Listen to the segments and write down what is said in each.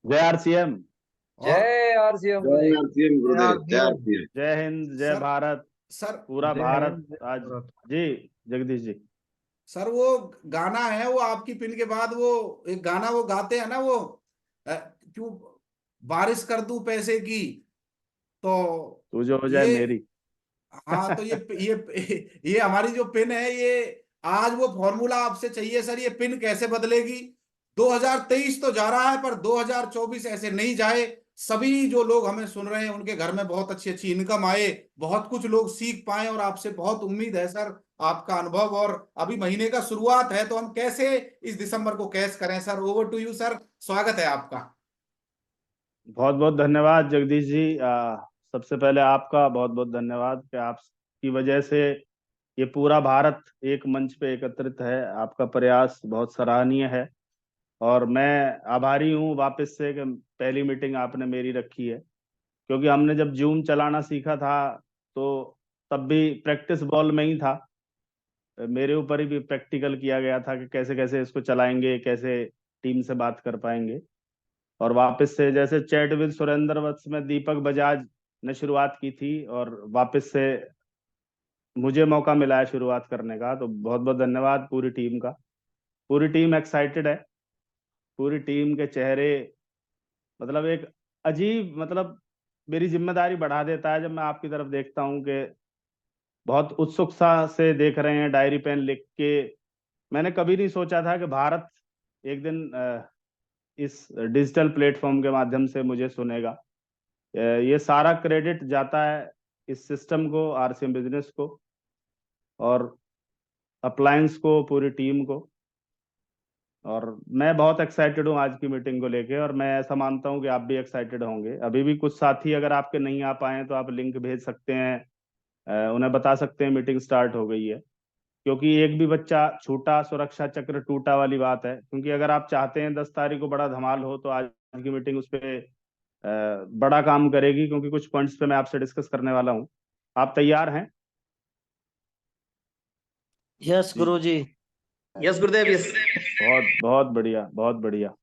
जय आरसीएम। और जय आरसीएम जय भाई। आरसीएम गुरुदेव, जय आरसीएम। आरसीएम। जय हिंद, जय सर भारत। सर पूरा जय भारत हिंद जय आज। भारत। जी जगदीश जी। सर वो गाना है, वो आपकी पिन के बाद वो एक गाना वो गाते हैं ना, वो क्यों बारिश कर दूं पैसे की। तो तू जो हो जाए ये, मेरी। हाँ तो ये हमारी जो पिन है, ये आज वो फॉर्मूला आपसे चाहिए सर। ये पिन कैसे बदलेगी? 2023 तो जा रहा है, पर 2024 ऐसे नहीं जाए। सभी जो लोग हमें सुन रहे हैं, उनके घर में बहुत अच्छी अच्छी इनकम आए, बहुत कुछ लोग सीख पाए, और आपसे बहुत उम्मीद है सर। आपका अनुभव, और अभी महीने का शुरुआत है, तो हम कैसे इस दिसंबर को कैश करें sir? Over to you sir, स्वागत है आपका। बहुत बहुत धन्यवाद जगदीश जी। सबसे पहले आपका बहुत बहुत धन्यवाद कि आपकी वजह से ये पूरा भारत एक मंच पे एकत्रित है। आपका प्रयास बहुत सराहनीय है और मैं आभारी हूँ वापस से कि पहली मीटिंग आपने मेरी रखी है। क्योंकि हमने जब जूम चलाना सीखा था तो तब भी प्रैक्टिस बॉल में ही था। मेरे ऊपर ही भी प्रैक्टिकल किया गया था कि कैसे कैसे इसको चलाएंगे, कैसे टीम से बात कर पाएंगे। और वापस से जैसे चैट विद सुरेंद्र वत्स में दीपक बजाज ने शुरुआत की थी, और वापस से मुझे मौका मिला है शुरुआत करने का। तो बहुत बहुत धन्यवाद पूरी टीम का। पूरी टीम एक्साइटेड है। पूरी टीम के चेहरे मतलब एक अजीब, मतलब मेरी जिम्मेदारी बढ़ा देता है जब मैं आपकी तरफ देखता हूँ कि बहुत उत्सुकता से देख रहे हैं, डायरी पेन लिख के। मैंने कभी नहीं सोचा था कि भारत एक दिन इस डिजिटल प्लेटफॉर्म के माध्यम से मुझे सुनेगा। ये सारा क्रेडिट जाता है इस सिस्टम को, आरसीएम बिजनेस को और अप्लायंस को, पूरी टीम को। और मैं बहुत एक्साइटेड हूँ आज की मीटिंग को लेके, और मैं ऐसा मानता हूँ कि आप भी एक्साइटेड होंगे। अभी भी कुछ साथी अगर आपके नहीं आ पाए तो आप लिंक भेज सकते हैं, उन्हें बता सकते हैं मीटिंग स्टार्ट हो गई है। क्योंकि एक भी बच्चा छूटा, सुरक्षा चक्र टूटा वाली बात है। क्योंकि अगर आप चाहते हैं 10 तारीख को बड़ा धमाल हो तो आज की मीटिंग उस पर बड़ा काम करेगी। क्योंकि कुछ पॉइंट्स पे मैं आपसे डिस्कस करने वाला हूँ। आप तैयार हैं? यस जी। गुरु जी। यस गुरुदेव, यस। बहुत बहुत बढ़िया, बहुत बढ़िया।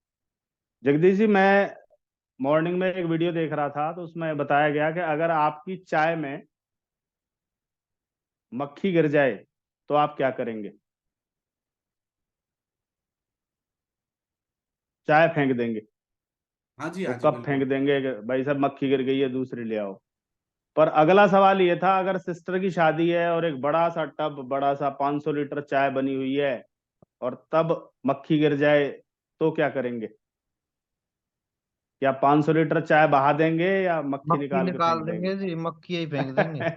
जगदीश जी, मैं मॉर्निंग में एक वीडियो देख रहा था तो उसमें बताया गया कि अगर आपकी चाय में मक्खी गिर जाए तो आप क्या करेंगे? चाय फेंक देंगे? हाँ जी, वो हाँ जी, कब फेंक बिल्कुल। देंगे कि भाई साहब मक्खी गिर गई है, दूसरी ले आओ? पर अगला सवाल ये था, अगर सिस्टर की शादी है और एक बड़ा सा टब, बड़ा सा 500 लीटर चाय बनी हुई है, और तब मक्खी गिर जाए तो क्या करेंगे? क्या 500 लीटर चाय बहा देंगे या मक्खी मक्खी निकाल के निकाल फेंक देंगे देंगे? जी, मक्खी ही फेंक देंगे।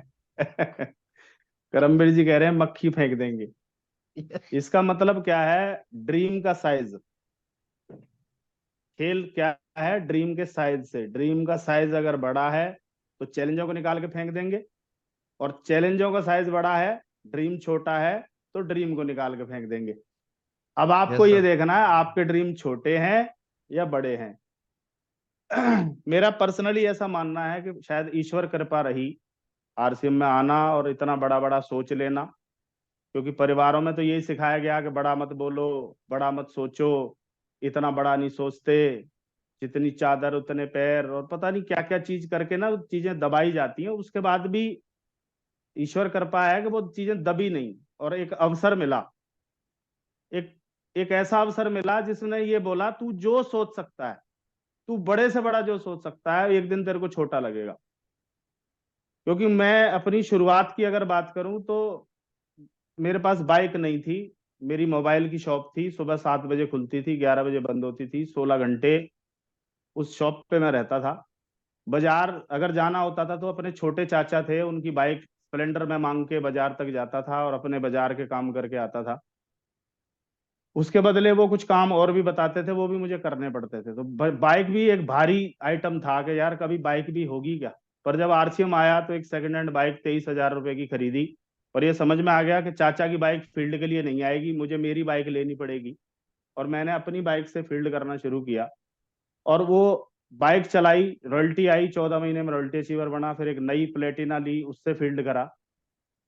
करमबीर जी कह रहे हैं मक्खी फेंक देंगे। इसका मतलब क्या है? ड्रीम का साइज। खेल क्या है? ड्रीम के साइज से। ड्रीम का साइज अगर बड़ा है तो चैलेंजों को निकाल के फेंक देंगे, और चैलेंजों का साइज बड़ा है, ड्रीम छोटा है, तो ड्रीम को निकाल के फेंक देंगे। अब आपको यस ये सर। देखना है आपके ड्रीम छोटे हैं या बड़े हैं। मेरा पर्सनली ऐसा मानना है कि शायद ईश्वर कृपा रही आरसीएम में आना और इतना बड़ा बड़ा सोच लेना। क्योंकि परिवारों में तो यही सिखाया गया कि बड़ा मत बोलो, बड़ा मत सोचो, इतना बड़ा नहीं सोचते, जितनी चादर उतने पैर, और पता नहीं क्या क्या चीज करके ना चीजें दबाई जाती हैं। उसके बाद भी ईश्वर कृपा है कि वो चीजें दबी नहीं, और एक अवसर मिला। एक एक ऐसा अवसर मिला जिसने ये बोला तू जो सोच सकता है, तू बड़े से बड़ा जो सोच सकता है, एक दिन तेरे को छोटा लगेगा। क्योंकि मैं अपनी शुरुआत की अगर बात करूं तो मेरे पास बाइक नहीं थी। मेरी मोबाइल की शॉप थी, सुबह 7 बजे खुलती थी, 11 बजे बंद होती थी, 16 घंटे उस शॉप पे मैं रहता था। बाजार अगर जाना होता था तो अपने छोटे चाचा थे, उनकी बाइक स्प्लेंडर में मांग के बाजार तक जाता था और अपने बाजार के काम करके आता था। उसके बदले वो कुछ काम और भी बताते थे, वो भी मुझे करने पड़ते थे। तो बाइक भी एक भारी आइटम था कि यार कभी बाइक भी होगी क्या। पर जब आरसीएम आया तो एक सेकंड हैंड बाइक 23,000 रुपए की खरीदी। और ये समझ में आ गया कि चाचा की बाइक फील्ड के लिए नहीं आएगी, मुझे मेरी बाइक लेनी पड़ेगी। और मैंने अपनी बाइक से फील्ड करना शुरू किया। और वो बाइक चलाई, रॉयल्टी आई, 14 महीने में रॉयल्टी अचीवर बना। फिर एक नई प्लेटिना ली, उससे फील्ड करा।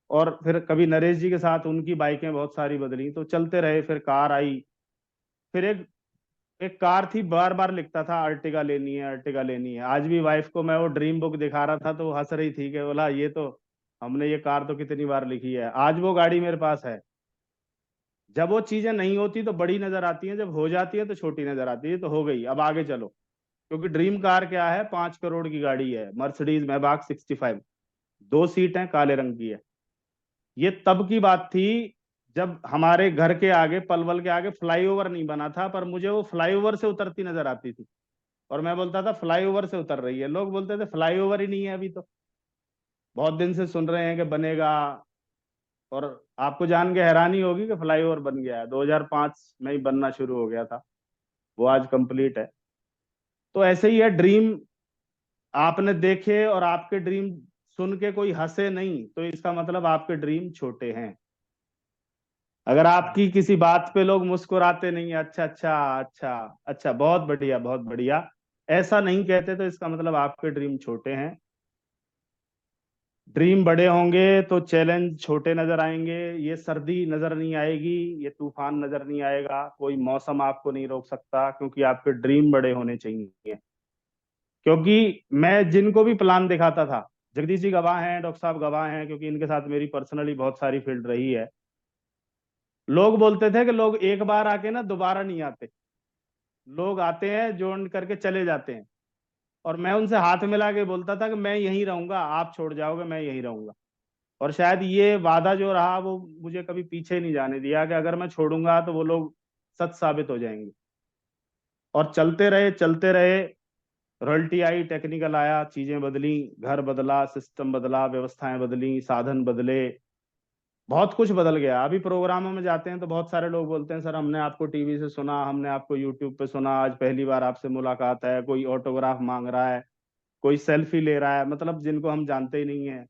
और फिर कभी नरेश जी के साथ उनकी बाइकें बहुत सारी बदली, तो चलते रहे। फिर कार आई। फिर एक एक कार थी, बार बार लिखता था अर्टिगा लेनी है, अर्टिगा लेनी है। आज भी वाइफ को मैं वो ड्रीम बुक दिखा रहा था तो वो हंस रही थी कि बोला ये तो हमने ये कार तो कितनी बार लिखी है। आज वो गाड़ी मेरे पास है। जब वो चीजें नहीं होती तो बड़ी नजर आती हैं, जब हो जाती है तो छोटी नजर आती है। तो हो गई, अब आगे चलो। क्योंकि ड्रीम कार क्या है, 5 करोड़ की गाड़ी है, मर्सिडीज मैबाक 65, 2 सीट है, काले रंग की है। ये तब की बात थी जब हमारे घर के आगे, पलवल के आगे फ्लाईओवर नहीं बना था, पर मुझे वो फ्लाईओवर से उतरती नजर आती थी। और मैं बोलता था फ्लाईओवर से उतर रही है। लोग बोलते थे फ्लाईओवर ही नहीं है अभी तो। बहुत दिन से सुन रहे हैं कि बनेगा। और आपको जान के हैरानी होगी कि फ्लाईओवर बन गया है, 2005 में ही बनना शुरू हो गया था, वो आज कंप्लीट है। तो ऐसे ही है ड्रीम। आपने देखे और आपके ड्रीम सुन के कोई हंसे नहीं तो इसका मतलब आपके ड्रीम छोटे हैं। अगर आपकी किसी बात पे लोग मुस्कुराते नहीं, अच्छा अच्छा अच्छा अच्छा, बहुत बढ़िया बहुत बढ़िया, ऐसा नहीं कहते तो इसका मतलब आपके ड्रीम छोटे हैं। ड्रीम बड़े होंगे तो चैलेंज छोटे नजर आएंगे। ये सर्दी नजर नहीं आएगी, ये तूफान नजर नहीं आएगा, कोई मौसम आपको नहीं रोक सकता, क्योंकि आपके ड्रीम बड़े होने चाहिए। क्योंकि मैं जिनको भी प्लान दिखाता था, जगदीश जी गवाह हैं, डॉक्टर साहब गवाह हैं, क्योंकि इनके साथ मेरी पर्सनली बहुत सारी फील्ड रही है। लोग बोलते थे कि लोग एक बार आके ना दोबारा नहीं आते, लोग आते हैं जोड़ करके चले जाते हैं। और मैं उनसे हाथ मिला के बोलता था कि मैं यहीं रहूंगा, आप छोड़ जाओगे, मैं यहीं रहूंगा। और शायद ये वादा जो रहा वो मुझे कभी पीछे नहीं जाने दिया कि अगर मैं छोड़ूंगा तो वो लोग सच साबित हो जाएंगे। और चलते रहे चलते रहे। रॉयल्टी आई, टेक्निकल आया, चीजें बदली, घर बदला, सिस्टम बदला, व्यवस्थाएं बदली, साधन बदले, बहुत कुछ बदल गया। अभी प्रोग्रामों में जाते हैं तो बहुत सारे लोग बोलते हैं सर हमने आपको टीवी से सुना, हमने आपको यूट्यूब पे सुना, आज पहली बार आपसे मुलाकात है। कोई ऑटोग्राफ मांग रहा है, कोई सेल्फी ले रहा है, मतलब जिनको हम जानते ही नहीं है।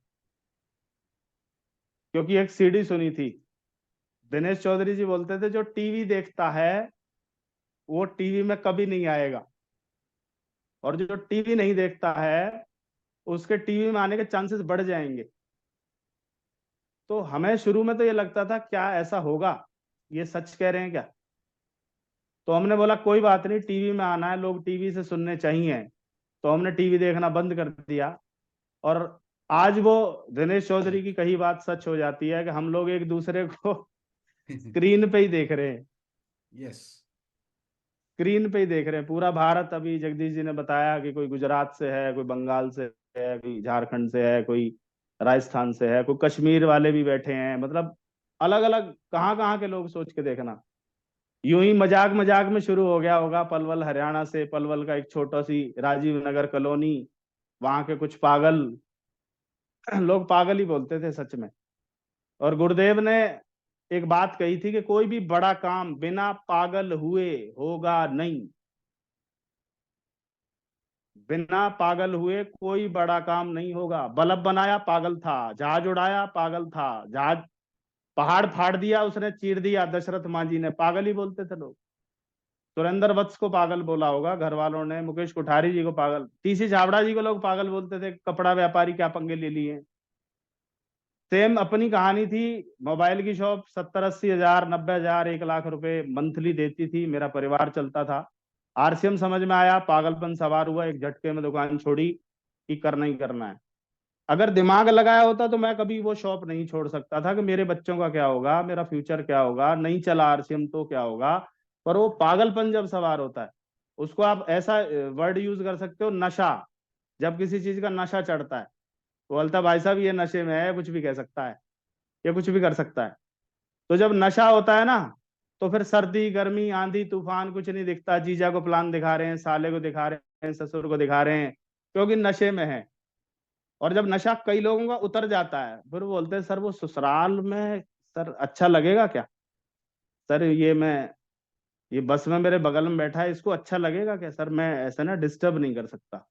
क्योंकि एक सीडी सुनी थी, दिनेश चौधरी जी बोलते थे जो टीवी देखता है वो टीवी में कभी नहीं आएगा, और जो टीवी नहीं देखता है उसके टीवी में आने के चांसेस बढ़ जाएंगे। तो हमें शुरू में तो ये लगता था क्या ऐसा होगा, ये सच कह रहे हैं क्या। तो हमने बोला कोई बात नहीं, टीवी में आना है, लोग टीवी से सुनने चाहिए। तो हमने टीवी देखना बंद कर दिया। और आज वो दिनेश चौधरी की कही बात सच हो जाती है कि हम लोग एक दूसरे को स्क्रीन पे ही देख रहे हैं। यस। स्क्रीन पे ही देख रहे हैं पूरा भारत। अभी जगदीश जी ने बताया कि कोई गुजरात से है, कोई बंगाल से है, कोई झारखंड से है, कोई राजस्थान से है, कोई कश्मीर वाले भी बैठे हैं। मतलब अलग अलग कहाँ कहाँ के लोग, सोच के देखना। यूं ही मजाक मजाक में शुरू हो गया होगा पलवल हरियाणा से, पलवल का एक छोटा सी राजीव नगर कॉलोनी, वहां के कुछ पागल लोग पागल ही बोलते थे सच में। और गुरुदेव ने एक बात कही थी कि कोई भी बड़ा काम बिना पागल हुए होगा नहीं। बिना पागल हुए कोई बड़ा काम नहीं होगा। बल्ब बनाया पागल था, जहाज उड़ाया पागल था, जहाज पहाड़ फाड़ दिया उसने, चीर दिया दशरथ मांझी ने, पागल ही बोलते थे लोग। सुरेंद्र वत्स को पागल बोला होगा घर वालों ने, मुकेश कोठारी जी को पागल, टीसी छाबड़ा जी को लोग पागल बोलते थे, कपड़ा व्यापारी क्या पंगे ले लिए। सेम अपनी कहानी थी। मोबाइल की शॉप 70-80 हजार, 90 हजार, 1 लाख रुपए मंथली देती थी, मेरा परिवार चलता था। आरसीएम समझ में आया, पागलपन सवार हुआ, एक झटके में दुकान छोड़ी कि करना ही करना है। अगर दिमाग लगाया होता तो मैं कभी वो शॉप नहीं छोड़ सकता था कि मेरे बच्चों का क्या होगा, मेरा फ्यूचर क्या होगा, नहीं चला आरसीएम तो क्या होगा। पर वो पागलपन जब सवार होता है, उसको आप ऐसा वर्ड यूज कर सकते हो, नशा। जब किसी चीज का नशा चढ़ता है तो बोलता है भाई साहब ये नशे में है, कुछ भी कह सकता है, ये कुछ भी कर सकता है। तो जब नशा होता है ना, तो फिर सर्दी गर्मी आंधी तूफान कुछ नहीं दिखता। जीजा को प्लान दिखा रहे हैं, साले को दिखा रहे हैं, ससुर को दिखा रहे हैं, क्योंकि नशे में है। और जब नशा कई लोगों का उतर जाता है, फिर वो बोलते हैं सर वो ससुराल में सर अच्छा लगेगा क्या, सर ये बस में मेरे बगल में बैठा है, इसको अच्छा लगेगा क्या, सर मैं ऐसा ना डिस्टर्ब नहीं कर सकता।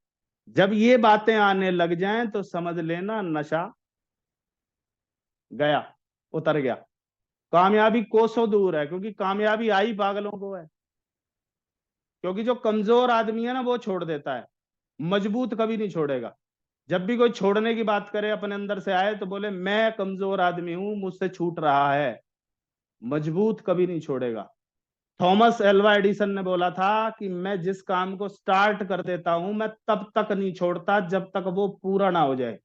जब ये बातें आने लग जाएं तो समझ लेना नशा गया, उतर गया। कामयाबी कोसों दूर है, क्योंकि कामयाबी आई पागलों को है। क्योंकि जो कमजोर आदमी है ना वो छोड़ देता है, मजबूत कभी नहीं छोड़ेगा। जब भी कोई छोड़ने की बात करे अपने अंदर से आए तो बोले मैं कमजोर आदमी हूं, मुझसे छूट रहा है। मजबूत कभी नहीं छोड़ेगा। थॉमस एल्वा एडिसन ने बोला था कि मैं जिस काम को स्टार्ट कर देता हूं मैं तब तक नहीं छोड़ता जब तक वो पूरा ना हो जाए।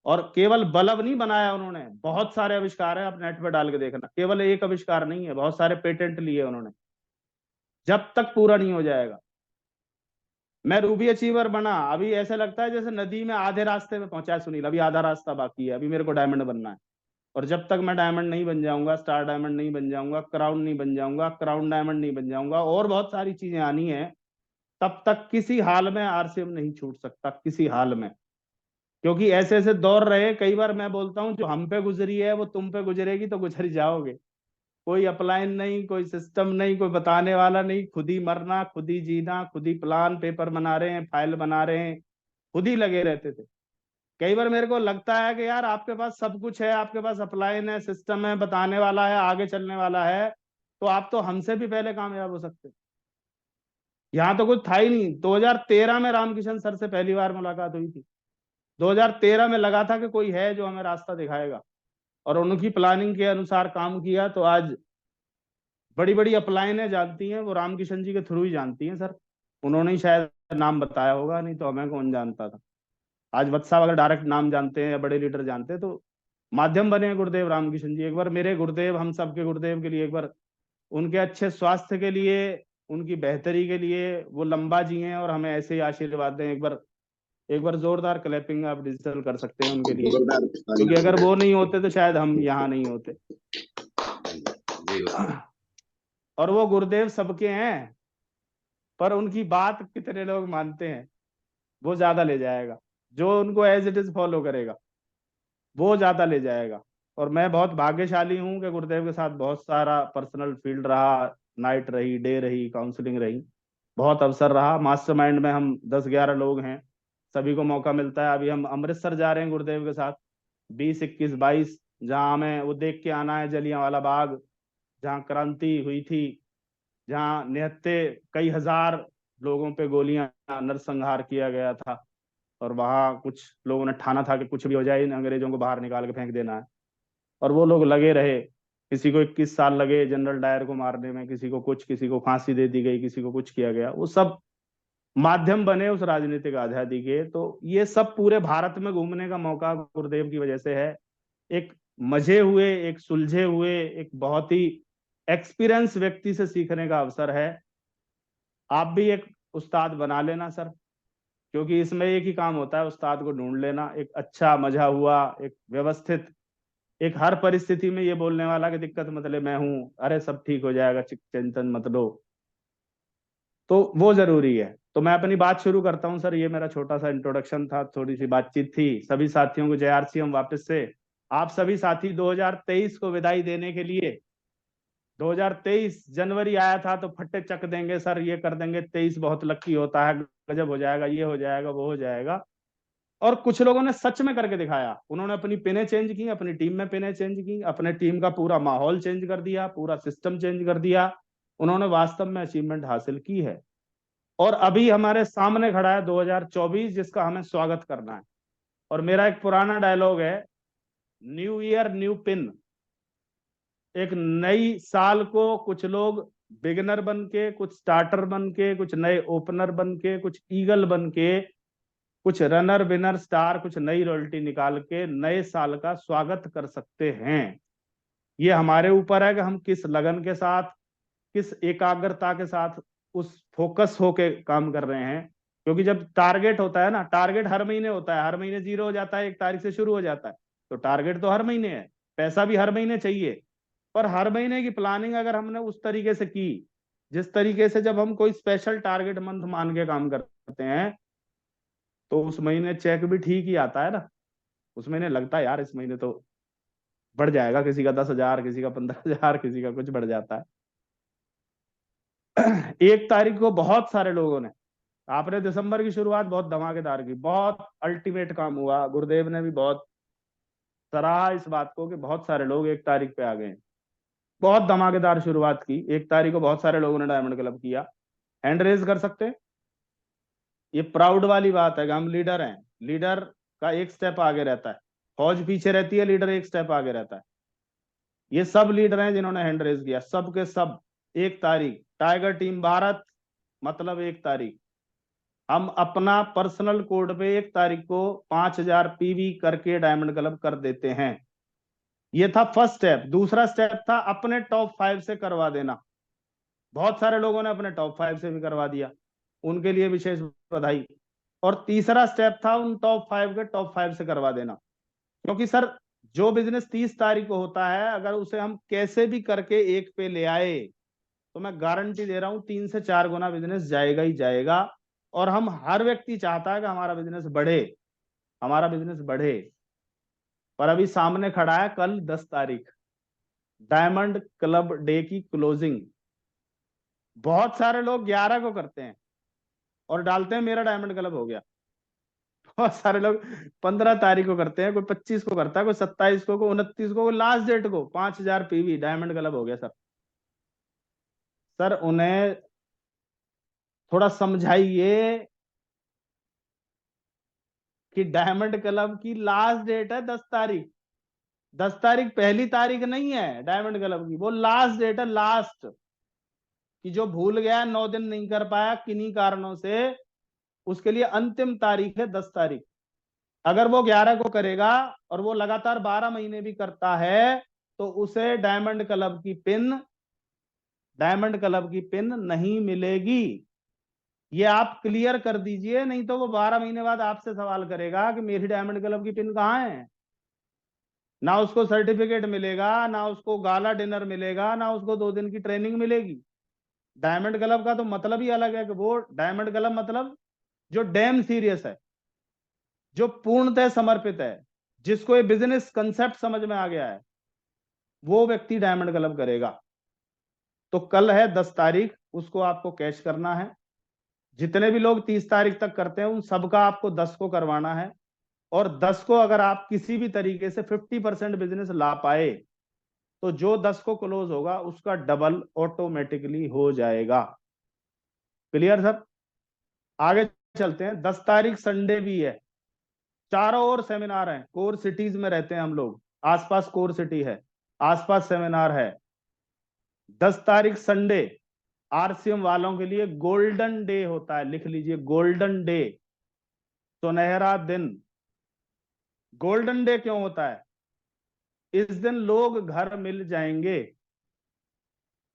और केवल बल्ब नहीं बनाया उन्होंने, बहुत सारे आविष्कार हैं, आप नेट पे डाल के देखना, केवल एक आविष्कार नहीं है, बहुत सारे पेटेंट लिए उन्होंने, जब तक पूरा नहीं हो जाएगा। मैं रूबी अचीवर बना, अभी ऐसा लगता है जैसे नदी में आधे रास्ते में पहुंचा है सुनील, अभी आधा रास्ता बाकी है, अभी मेरे को डायमंड बनना है। और जब तक मैं डायमंड नहीं बन जाऊंगा, स्टार डायमंड नहीं बन जाऊंगा, क्राउन नहीं बन जाऊंगा, क्राउन डायमंड नहीं बन जाऊंगा, और बहुत सारी चीजें आनी है, तब तक किसी हाल में आरसीएम नहीं छूट सकता, किसी हाल में। क्योंकि ऐसे ऐसे दौर रहे, कई बार मैं बोलता हूँ जो हम पे गुजरी है वो तुम पे गुजरेगी तो गुजर जाओगे। कोई अपलाइन नहीं, कोई सिस्टम नहीं, कोई बताने वाला नहीं, खुद ही मरना, खुद ही जीना, खुद ही प्लान पेपर बना रहे हैं, फाइल बना रहे हैं, खुद ही लगे रहते थे। कई बार मेरे को लगता है कि यार आपके पास सब कुछ है, आपके पास अपलाइन है, सिस्टम है, बताने वाला है, आगे चलने वाला है, तो आप तो हमसे भी पहले कामयाब हो सकते। यहाँ तो कुछ था ही नहीं। 2013 में रामकिशन सर से पहली बार मुलाकात हुई थी, 2013 में लगा था कि कोई है जो हमें रास्ता दिखाएगा, और उनकी प्लानिंग के अनुसार काम किया, तो आज बड़ी बड़ी अपलाइनें जानती हैं वो रामकिशन जी के थ्रू ही जानती हैं सर। उन्होंने ही शायद नाम बताया होगा, नहीं तो हमें कौन जानता था। आज वत्सा अगर डायरेक्ट नाम जानते हैं या बड़े लीडर जानते हैं तो माध्यम बने हैं गुरुदेव रामकिशन जी। एक बार मेरे गुरुदेव, हम सबके गुरुदेव के लिए, एक बार उनके अच्छे स्वास्थ्य के लिए, उनकी बेहतरी के लिए वो लंबा जिए और हमें ऐसे ही आशीर्वाद दें। एक बार जोरदार क्लैपिंग आप डिजिटल कर सकते हैं उनके लिए, क्योंकि अगर वो नहीं होते तो शायद हम यहाँ नहीं होते। और वो गुरुदेव सबके हैं, पर उनकी बात कितने लोग मानते हैं वो ज्यादा ले जाएगा। जो उनको एज इट इज फॉलो करेगा वो ज्यादा ले जाएगा। और मैं बहुत भाग्यशाली हूँ कि गुरुदेव के साथ बहुत सारा पर्सनल फील्ड रहा, नाइट रही, डे रही, काउंसलिंग रही, बहुत अवसर रहा। मास्टरमाइंड में हम 10-11 लोग हैं, सभी को मौका मिलता है। अभी हम अमृतसर जा रहे हैं गुरुदेव के साथ, 20, 21, 22, जहाँ हमें वो देख के आना है जलियांवाला बाग, जहाँ क्रांति हुई थी, जहाँ निहत्थे कई हजार लोगों पे गोलियां नरसंहार किया गया था, और वहां कुछ लोगों ने ठाना था कि कुछ भी हो जाए इन अंग्रेजों को बाहर निकाल के फेंक देना है, और वो लोग लगे रहे। किसी को 21 साल लगे जनरल डायर को मारने में, किसी को कुछ, किसी को फांसी दे दी गई, किसी को कुछ किया गया। वो सब माध्यम बने उस राजनीतिक आजादी के। तो ये सब पूरे भारत में घूमने का मौका गुरुदेव की वजह से है। एक मजे हुए, एक सुलझे हुए, एक बहुत ही एक्सपीरियंस व्यक्ति से सीखने का अवसर है। आप भी एक उस्ताद बना लेना सर, क्योंकि इसमें एक ही काम होता है, उस्ताद को ढूंढ लेना, एक अच्छा मजा हुआ, एक व्यवस्थित, एक हर परिस्थिति में ये बोलने वाला कि दिक्कत मत ले, मैं हूं, अरे सब ठीक हो जाएगा, चिंतन मत लो। तो वो जरूरी है। तो मैं अपनी बात शुरू करता हूं सर। ये मेरा छोटा सा इंट्रोडक्शन था, थोड़ी सी बातचीत थी। सभी साथियों को जय आरसीएम वापस से। आप सभी साथी 2023 को विदाई देने के लिए, 2023 जनवरी आया था तो फट्टे चक देंगे सर, ये कर देंगे, 23 बहुत लक्की होता है, गजब हो जाएगा, ये हो जाएगा, वो हो जाएगा। और कुछ लोगों ने सच में करके दिखाया। उन्होंने अपनी पिनें चेंज की, अपनी टीम में पिनें चेंज की, अपने टीम का पूरा माहौल चेंज कर दिया, पूरा सिस्टम चेंज कर दिया। उन्होंने वास्तव में अचीवमेंट हासिल की है। और अभी हमारे सामने खड़ा है 2024, जिसका हमें स्वागत करना है। और मेरा एक पुराना डायलॉग है, न्यू ईयर न्यू पिन। एक नई साल को कुछ लोग बिगिनर बन के, कुछ स्टार्टर बन के, कुछ नए ओपनर बन के, कुछ ईगल बन के, कुछ रनर विनर स्टार, कुछ नई रॉयल्टी निकाल के नए साल का स्वागत कर सकते हैं। ये हमारे ऊपर है कि हम किस लगन के साथ, किस एकाग्रता के साथ उस फोकस होके काम कर रहे हैं। क्योंकि जब टारगेट होता है ना, टारगेट हर महीने होता है, हर महीने 0 हो जाता है, 1 तारीख से शुरू हो जाता है, तो टारगेट तो हर महीने है, पैसा भी हर महीने चाहिए। पर हर महीने की प्लानिंग अगर हमने उस तरीके से की, जिस तरीके से जब हम कोई स्पेशल टारगेट मंथ मान के काम करते हैं, तो उस महीने चेक भी ठीक ही आता है ना। उस महीने लगता है यार इस महीने तो बढ़ जाएगा, किसी का 10,000, किसी का 15,000, किसी का कुछ बढ़ जाता है। 1 तारीख को बहुत सारे लोगों ने, आपने दिसंबर की शुरुआत बहुत धमाकेदार की, बहुत अल्टीमेट काम हुआ। गुरुदेव ने भी बहुत सराहा इस बात को कि बहुत सारे लोग 1 तारीख पे आ गए। बहुत धमाकेदार शुरुआत की। 1 तारीख को बहुत सारे लोगों ने डायमंड क्लब किया। हैंड रेज कर सकते हैं। ये प्राउड वाली बात है कि हम लीडर हैं। लीडर का एक स्टेप आगे रहता है, फौज पीछे रहती है, लीडर एक स्टेप आगे रहता है। ये सब लीडर हैं जिन्होंने हैंड रेज किया, सब के सब। 1 तारीख, टाइगर टीम भारत मतलब 1 तारीख, हम अपना पर्सनल कोड पे 1 तारीख को 5000 पीवी करके डायमंड क्लब कर देते हैं। ये था फर्स्ट स्टेप। दूसरा स्टेप था अपने टॉप 5 से करवा देना। बहुत सारे लोगों ने अपने टॉप 5 से भी करवा दिया, उनके लिए विशेष बधाई। और तीसरा स्टेप था उन टॉप 5 के टॉप 5 से करवा देना, क्योंकि सर जो बिजनेस 30 तारीख को होता है, अगर उसे हम कैसे भी करके 1 पे ले आए तो मैं गारंटी दे रहा हूं 3 से 4 गुना बिजनेस जाएगा ही जाएगा। और हम हर व्यक्ति चाहता है कि हमारा बिजनेस बढ़े, हमारा बिजनेस बढ़े। पर अभी सामने खड़ा है कल 10 तारीख, डायमंड क्लब डे की क्लोजिंग। बहुत सारे लोग 11 को करते हैं और डालते हैं मेरा डायमंड क्लब हो गया। बहुत सारे लोग 15 तारीख को करते हैं, कोई 25 को करता है, कोई 27 को, कोई 29 को, कोई लास्ट डेट को 5000 पीवी डायमंड क्लब हो गया। सर सर उन्हें थोड़ा समझाइए कि डायमंड क्लब की लास्ट डेट है 10 तारीख। 10 तारीख पहली तारीख नहीं है डायमंड क्लब की, वो लास्ट डेट है, लास्ट। कि जो भूल गया 9 दिन नहीं कर पाया किन्हीं कारणों से, उसके लिए अंतिम तारीख है 10 तारीख। अगर वो 11 को करेगा और वो लगातार 12 महीने भी करता है तो उसे डायमंड क्लब की पिन नहीं मिलेगी। ये आप क्लियर कर दीजिए, नहीं तो वो 12 महीने बाद आपसे सवाल करेगा कि मेरी डायमंड क्लब की पिन कहाँ है। ना उसको सर्टिफिकेट मिलेगा, ना उसको गाला डिनर मिलेगा, ना उसको 2 दिन की ट्रेनिंग मिलेगी। डायमंड क्लब का तो मतलब ही अलग है कि वो डायमंड क्लब मतलब जो डैम सीरियस है, जो पूर्णतः समर्पित है, जिसको ये बिजनेस कंसेप्ट समझ में आ गया है, वो व्यक्ति डायमंड क्लब करेगा। तो कल है 10 तारीख, उसको आपको कैच करना है। जितने भी लोग 30 तारीख तक करते हैं उन सबका आपको 10 को करवाना है। और 10 को अगर आप किसी भी तरीके से 50% बिजनेस ला पाए तो जो 10 को क्लोज होगा उसका डबल ऑटोमेटिकली हो जाएगा। Clear sir? आगे चलते हैं। 10 तारीख संडे भी है, चारों ओर सेमिनार हैं, कोर सिटीज में रहते हैं हम लोग, आसपास कोर सिटी है, आसपास सेमिनार है। 10 तारीख संडे आरसीएम वालों के लिए गोल्डन डे होता है, लिख लीजिए गोल्डन डे, सुनहरा दिन। गोल्डन डे क्यों होता है? इस दिन लोग घर मिल जाएंगे,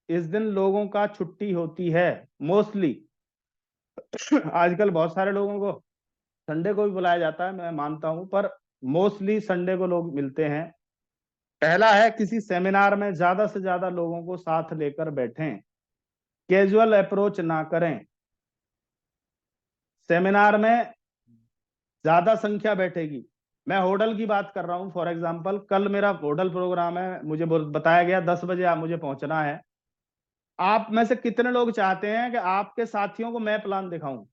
इस दिन लोगों का छुट्टी होती है मोस्टली। आजकल बहुत सारे लोगों को संडे को भी बुलाया जाता है, मैं मानता हूं, पर मोस्टली संडे को लोग मिलते हैं। पहला है किसी सेमिनार में ज्यादा से ज्यादा लोगों को साथ लेकर बैठें, कैजुअल अप्रोच ना करें। सेमिनार में ज्यादा संख्या बैठेगी। मैं होटल की बात कर रहा हूं, फॉर एग्जांपल कल मेरा होटल प्रोग्राम है, मुझे बताया गया 10 बजे मुझे पहुंचना है। आप में से कितने लोग चाहते हैं कि आपके साथियों को मैं प्लान दिखाऊं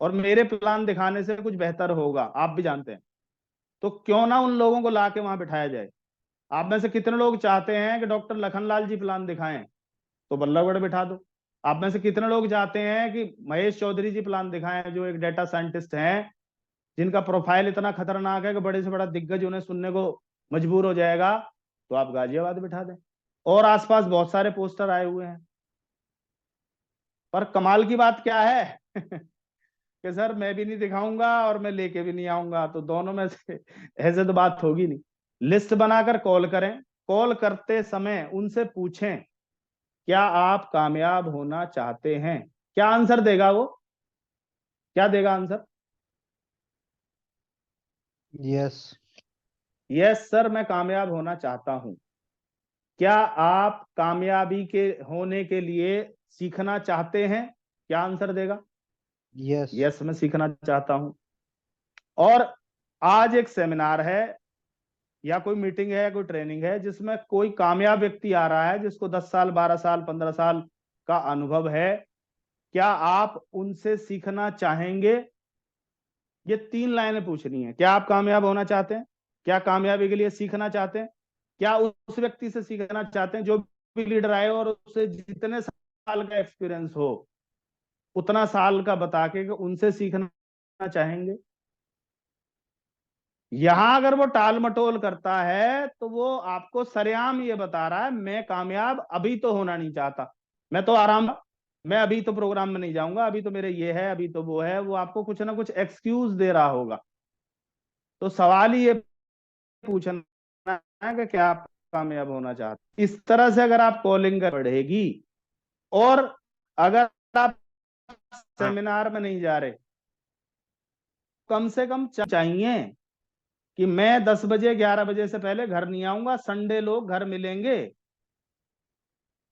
और मेरे प्लान दिखाने से कुछ बेहतर होगा? आप भी जानते हैं, तो क्यों ना उन लोगों को लाके वहां बिठाया जाए। आप में से कितने लोग चाहते हैं कि डॉक्टर लखनलाल जी प्लान दिखाएं, तो बल्लभगढ़ बिठा दो। आप में से कितने लोग चाहते हैं कि महेश चौधरी जी प्लान दिखाएं, जो एक डेटा साइंटिस्ट हैं, जिनका प्रोफाइल इतना खतरनाक है कि बड़े से बड़ा दिग्गज उन्हें सुनने को मजबूर हो जाएगा, तो आप गाजियाबाद बिठा दें। और आसपास बहुत सारे पोस्टर आए हुए हैं। पर कमाल की बात क्या है कि सर मैं भी नहीं दिखाऊंगा और मैं लेके भी नहीं आऊंगा, तो दोनों में से ऐसे तो बात होगी नहीं। लिस्ट बनाकर कॉल करें, कॉल करते समय उनसे पूछें क्या आप कामयाब होना चाहते हैं। क्या आंसर देगा वो? क्या देगा आंसर? यस। यस सर मैं कामयाब होना चाहता हूं। क्या आप कामयाबी के होने के लिए सीखना चाहते हैं? क्या आंसर देगा? यस। यस मैं सीखना चाहता हूं। और आज एक सेमिनार है या कोई मीटिंग है या कोई ट्रेनिंग है जिसमें कोई कामयाब व्यक्ति आ रहा है, जिसको 10 साल 12 साल 15 साल का अनुभव है। क्या आप उनसे सीखना चाहेंगे? ये 3 लाइनें पूछनी है। क्या आप कामयाब होना चाहते हैं? क्या कामयाबी के लिए सीखना चाहते हैं? क्या उस व्यक्ति से सीखना चाहते हैं जो भी लीडर आए और उससे जितने साल का एक्सपीरियंस हो उतना साल का बता के कि उनसे सीखना चाहेंगे? यहां अगर वो टाल मटोल करता है तो वो आपको सरेआम ये बता रहा है मैं कामयाब अभी तो होना नहीं चाहता, मैं तो आराम, मैं अभी तो प्रोग्राम में नहीं जाऊंगा, अभी तो मेरे ये है, अभी तो वो है, वो आपको कुछ ना कुछ एक्सक्यूज दे रहा होगा। तो सवाल ही ये पूछना है कि क्या आप कामयाब होना चाहते। इस तरह से अगर आप कॉलिंग बढ़ेगी, और अगर आप सेमिनार में नहीं जा रहे, कम से कम चाहिए कि मैं 10 बजे 11 बजे से पहले घर नहीं आऊंगा, संडे लोग घर मिलेंगे,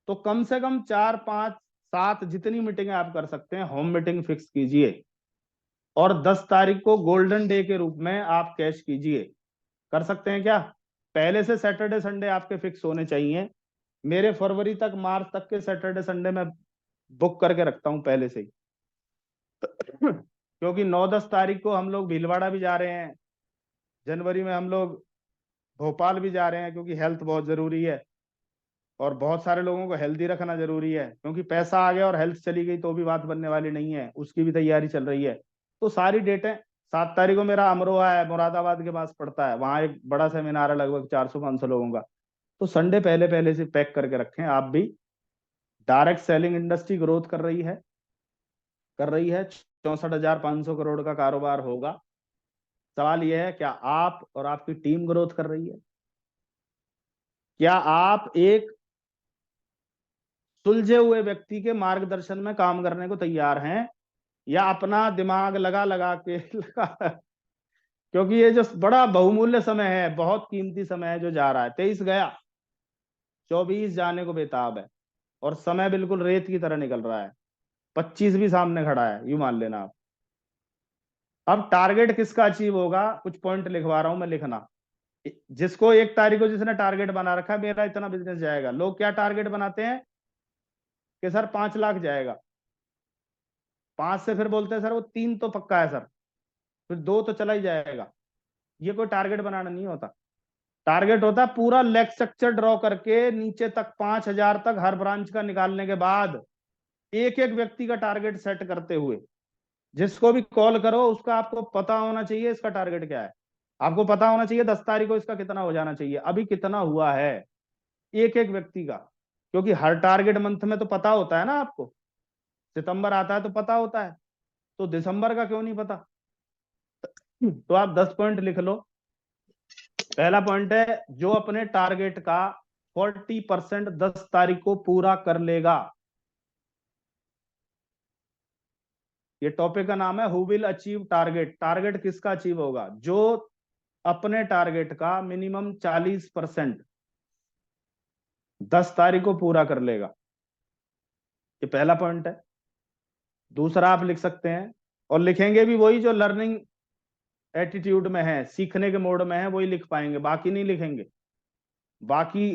तो कम से कम 4 5 7 जितनी मीटिंग आप कर सकते हैं होम मीटिंग फिक्स कीजिए, और 10 तारीख को गोल्डन डे के रूप में आप कैश कीजिए। कर सकते हैं क्या? पहले से सैटरडे संडे आपके फिक्स होने चाहिए। मेरे फरवरी तक मार्च तक के सैटरडे संडे में बुक करके रखता हूं पहले से ही क्योंकि 9-10 तारीख को हम लोग भीलवाड़ा भी जा रहे हैं, जनवरी में हम लोग भोपाल भी जा रहे हैं, क्योंकि हेल्थ बहुत जरूरी है, और बहुत सारे लोगों को हेल्दी रखना जरूरी है, क्योंकि पैसा आ गया और हेल्थ चली गई तो भी बात बनने वाली नहीं है, उसकी भी तैयारी चल रही है। तो सारी डेटें, 7 तारीख को मेरा अमरोहा है, मुरादाबाद के पास पड़ता है, वहां एक बड़ा सेमिनार है लगभग 400-500 लोगों का। तो संडे पहले पहले से पैक करके रखें आप भी। डायरेक्ट सेलिंग इंडस्ट्री ग्रोथ कर रही है 64,500 करोड़ का कारोबार होगा। सवाल यह है, क्या आप और आपकी टीम ग्रोथ कर रही है? क्या आप एक सुलझे हुए व्यक्ति के मार्गदर्शन में काम करने को तैयार हैं, या अपना दिमाग लगा लगा के क्योंकि ये जो बड़ा बहुमूल्य समय है, बहुत कीमती समय है जो जा रहा है, 23 गया, 24 जाने को बेताब है, और समय बिल्कुल रेत की तरह निकल रहा है, 25 भी सामने खड़ा है, यूं मान लेना आप। अब टारगेट किसका अचीव होगा, कुछ पॉइंट लिखवा रहा हूं मैं, लिखना। जिसको 1 तारीख को जिसने टारगेट बना रखा है मेरा इतना बिजनेस जाएगा, लोग क्या टारगेट बनाते हैं कि सर 5 लाख जाएगा, 5 से फिर बोलते हैं सर वो 3 तो पक्का है सर, फिर 2 तो चला ही जाएगा। ये कोई टारगेट बनाना नहीं होता। टारगेट होता है पूरा लेग स्ट्रक्चर ड्रॉ करके नीचे तक 5,000 तक हर ब्रांच का निकालने के बाद, एक एक व्यक्ति का टारगेट सेट करते हुए, जिसको भी कॉल करो उसका आपको पता होना चाहिए इसका टारगेट क्या है। आपको पता होना चाहिए 10 तारीख को इसका कितना हो जाना चाहिए, अभी कितना हुआ है, एक एक व्यक्ति का। क्योंकि हर टारगेट मंथ में तो पता होता है ना आपको, सितंबर आता है तो पता होता है, तो दिसंबर का क्यों नहीं पता? तो आप 10 पॉइंट लिख लो। पहला पॉइंट है, जो अपने टारगेट का 40% 10 तारीख को पूरा कर लेगा। ये टॉपिक का नाम है who will achieve target. Target किसका अचीव होगा? जो अपने टारगेट का मिनिमम 40% 10 तारीख को पूरा कर लेगा। ये पहला पॉइंट है। दूसरा आप लिख सकते हैं, और लिखेंगे भी वही जो लर्निंग एटीट्यूड में है, सीखने के मोड में है, वही लिख पाएंगे, बाकी नहीं लिखेंगे। बाकी,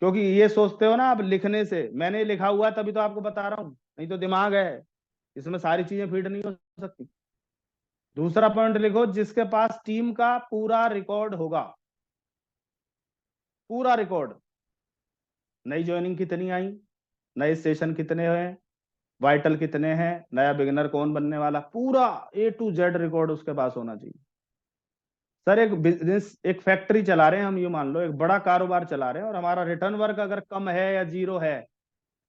क्योंकि ये सोचते हो ना आप लिखने से, मैंने लिखा हुआ है तभी तो आपको बता रहा हूं, नहीं तो दिमाग है, इसमें सारी चीजें फीड नहीं हो सकती। दूसरा पॉइंट लिखो, जिसके पास टीम का पूरा रिकॉर्ड होगा, पूरा रिकॉर्ड, नई ज्वाइनिंग कितनी आई, नए सेशन कितने हुए, वाइटल कितने हैं, नया बिगिनर कौन बनने वाला, पूरा A to Z रिकॉर्ड उसके पास होना चाहिए। सर एक बिजनेस, एक फैक्ट्री चला रहे हैं हम, यूं मान लो एक बड़ा कारोबार चला रहे हैं, और हमारा रिटर्न वर्क अगर कम है या जीरो है,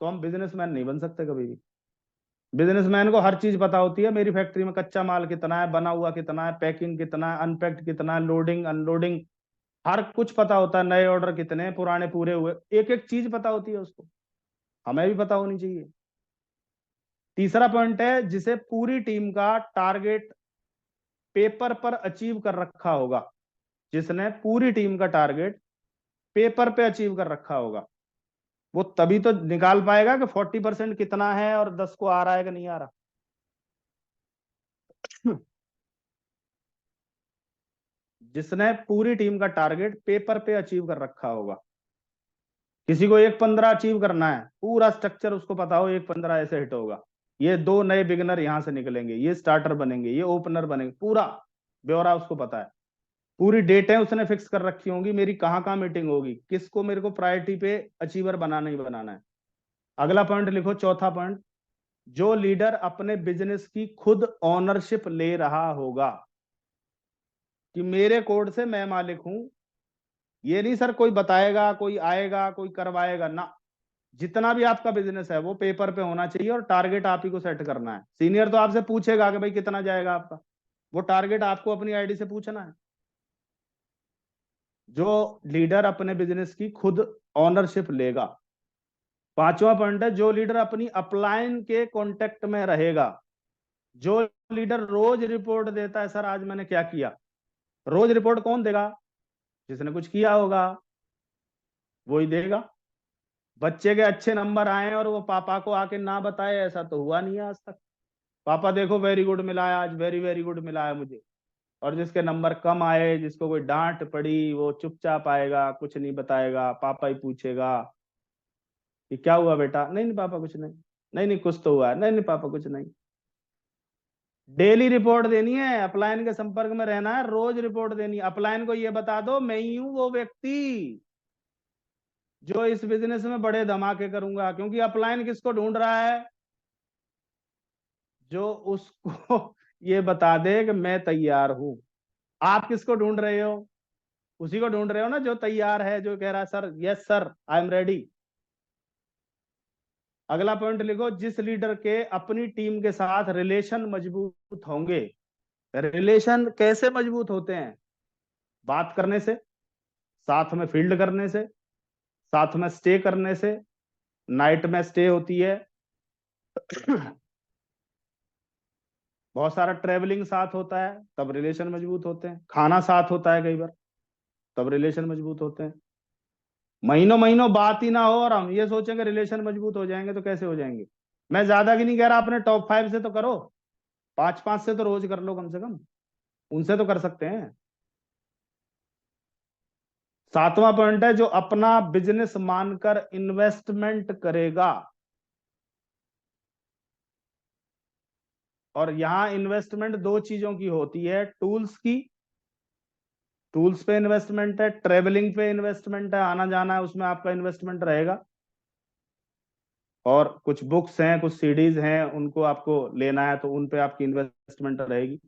तो हम बिजनेसमैन नहीं बन सकते कभी भी। बिजनेसमैन को हर चीज पता होती है, मेरी फैक्ट्री में कच्चा माल कितना है, बना हुआ कितना है, पैकिंग कितना है, अनपैक्ड कितना है, लोडिंग अनलोडिंग, हर कुछ पता होता है, नए ऑर्डर कितने हैं, पुराने पूरे हुए, एक एक चीज पता होती है उसको, हमें भी पता होनी चाहिए। तीसरा पॉइंट है, जिसे पूरी टीम का टारगेट पेपर पर अचीव कर रखा होगा, जिसने पूरी टीम का टारगेट पेपर पे अचीव कर रखा होगा, वो तभी तो निकाल पाएगा कि 40% कितना है और 10 को आ रहा है कि नहीं आ रहा। जिसने पूरी टीम का टारगेट पेपर पे अचीव कर रखा होगा। किसी को 1-15 अचीव करना है, पूरा स्ट्रक्चर उसको पता हो, 1-15 ऐसे हिट होगा, ये 2 नए बिगिनर यहां से निकलेंगे, ये स्टार्टर बनेंगे, ये ओपनर बनेंगे, पूरा ब्यौरा उसको पता है। पूरी डेटें उसने फिक्स कर रखी होंगी, मेरी कहाँ कहाँ मीटिंग होगी, किसको मेरे को प्रायोरिटी पे अचीवर बनाना ही बनाना है। अगला पॉइंट लिखो, चौथा पॉइंट, जो लीडर अपने बिजनेस की खुद ऑनरशिप ले रहा होगा, कि मेरे कोड से मैं मालिक हूं। ये नहीं सर कोई बताएगा, कोई आएगा, कोई करवाएगा ना। जितना भी आपका बिजनेस है वो पेपर पे होना चाहिए और टारगेट आप ही को सेट करना है। सीनियर तो आपसे पूछेगा कि भाई कितना जाएगा आपका, वो टारगेट आपको अपनी आईडी से पूछना है। जो लीडर अपने बिजनेस की खुद ऑनरशिप लेगा। पांचवा पॉइंट है, जो लीडर अपनी अपलाइन के कांटेक्ट में रहेगा। जो लीडर रोज रिपोर्ट देता है, सर आज मैंने क्या किया, रोज रिपोर्ट कौन देगा? जिसने कुछ किया होगा वही देगा। बच्चे के अच्छे नंबर आए और वो पापा को आके ना बताए, ऐसा तो हुआ नहीं है आज तक। पापा देखो वेरी गुड मिला है आज, वेरी वेरी गुड मिला है मुझे। और जिसके नंबर कम आए, जिसको कोई डांट पड़ी, वो चुपचाप आएगा, कुछ नहीं बताएगा, पापा ही पूछेगा कि क्या हुआ बेटा, नहीं नहीं पापा कुछ नहीं, नहीं नहीं कुछ तो हुआ है, नहीं नहीं पापा कुछ नहीं। डेली रिपोर्ट देनी है, अपलाइन के संपर्क में रहना है, रोज रिपोर्ट देनी है। अपलाइन को ये बता दो मैं ही हूं वो व्यक्ति जो इस बिजनेस में बड़े धमाके करूंगा। क्योंकि अपलाइन किसको ढूंढ रहा है? जो उसको ये बता दे कि मैं तैयार हूं। आप किसको ढूंढ रहे हो? उसी को ढूंढ रहे हो ना जो तैयार है, जो कह रहा है sir yes sir I am ready. अगला पॉइंट लिखो, जिस लीडर के अपनी टीम के साथ रिलेशन मजबूत होंगे। रिलेशन कैसे मजबूत होते हैं? बात करने से, साथ में फील्ड करने से, साथ में स्टे करने से। नाइट में स्टे होती है बहुत सारा ट्रेवलिंग साथ होता है, तब रिलेशन मजबूत होते हैं। खाना साथ होता है कई बार, तब रिलेशन मजबूत होते हैं। महीनों महीनों बात ही ना हो और हम ये सोचेंगे रिलेशन मजबूत हो जाएंगे, तो कैसे हो जाएंगे? मैं ज्यादा की नहीं कह रहा, अपने टॉप 5 से तो करो, 5-5 से तो रोज कर लो कम से कम, उनसे तो कर सकते हैं। सातवां पॉइंट है, जो अपना बिजनेस मानकर इन्वेस्टमेंट करेगा। और यहां इन्वेस्टमेंट दो चीजों की होती है, टूल्स की, टूल्स पे इन्वेस्टमेंट है, ट्रेवलिंग पे इन्वेस्टमेंट है, आना जाना है उसमें आपका इन्वेस्टमेंट रहेगा। और कुछ बुक्स हैं, कुछ सीडीज हैं, उनको आपको लेना है तो उन पे आपकी इन्वेस्टमेंट रहेगी।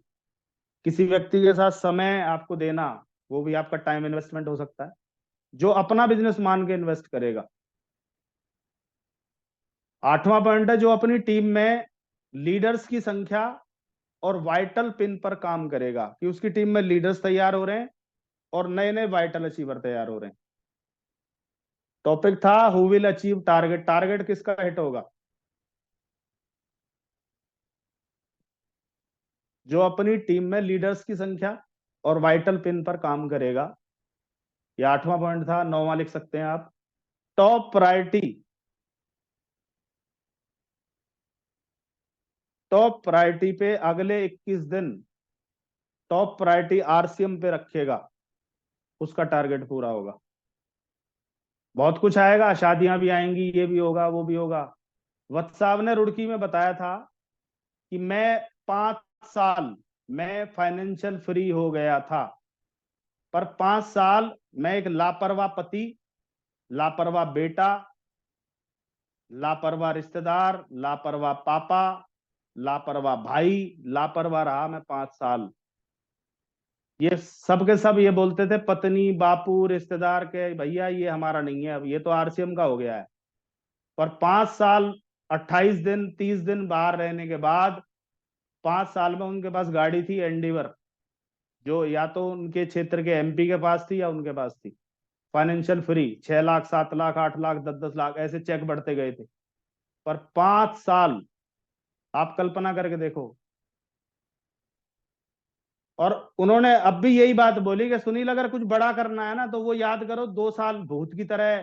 किसी व्यक्ति के साथ समय आपको देना, वो भी आपका टाइम इन्वेस्टमेंट हो सकता है, जो अपना बिजनेस मान के इन्वेस्ट करेगा। आठवां पॉइंट है, जो अपनी टीम में लीडर्स की संख्या और वाइटल पिन पर काम करेगा, कि उसकी टीम में लीडर्स तैयार हो रहे हैं और नए नए वाइटल अचीवर तैयार हो रहे हैं। टॉपिक था who will achieve target. Target किसका हिट होगा? जो अपनी टीम में लीडर्स की संख्या और वाइटल पिन पर काम करेगा। ये आठवां पॉइंट था। नौवां लिख सकते हैं आप, टॉप प्रायोरिटी। टॉप प्रायोरिटी पे अगले 21 दिन टॉप प्रायोरिटी आरसीएम पे रखेगा, उसका टारगेट पूरा होगा। बहुत कुछ आएगा, शादियां भी आएंगी, ये भी होगा, वो भी होगा। वत्स साहब ने रुड़की में बताया था कि मैं 5 साल मैं फाइनेंशियल फ्री हो गया था, पर 5 साल मैं एक लापरवाह पति, लापरवाह बेटा, लापरवाह रिश्तेदार, लापरवाह पापा, लापरवाह भाई, लापरवाह रहा मैं 5 साल। ये सब के सब ये बोलते थे, पत्नी, बापू, रिश्तेदार के भैया ये हमारा नहीं है, अब ये तो आरसीएम का हो गया है। पर 5 साल 28 दिन 30 दिन बाहर रहने के बाद, 5 साल में उनके पास गाड़ी थी एंडीवर, जो या तो उनके क्षेत्र के एमपी के पास थी या उनके पास थी। फाइनेंशियल फ्री, 6 लाख 7 लाख 8 लाख 10-10 लाख ऐसे चेक बढ़ते गए थे। पर 5 साल, आप कल्पना करके देखो। और उन्होंने अब भी यही बात बोली कि सुनील अगर कुछ बड़ा करना है ना, तो वो याद करो 2 साल भूत की तरह,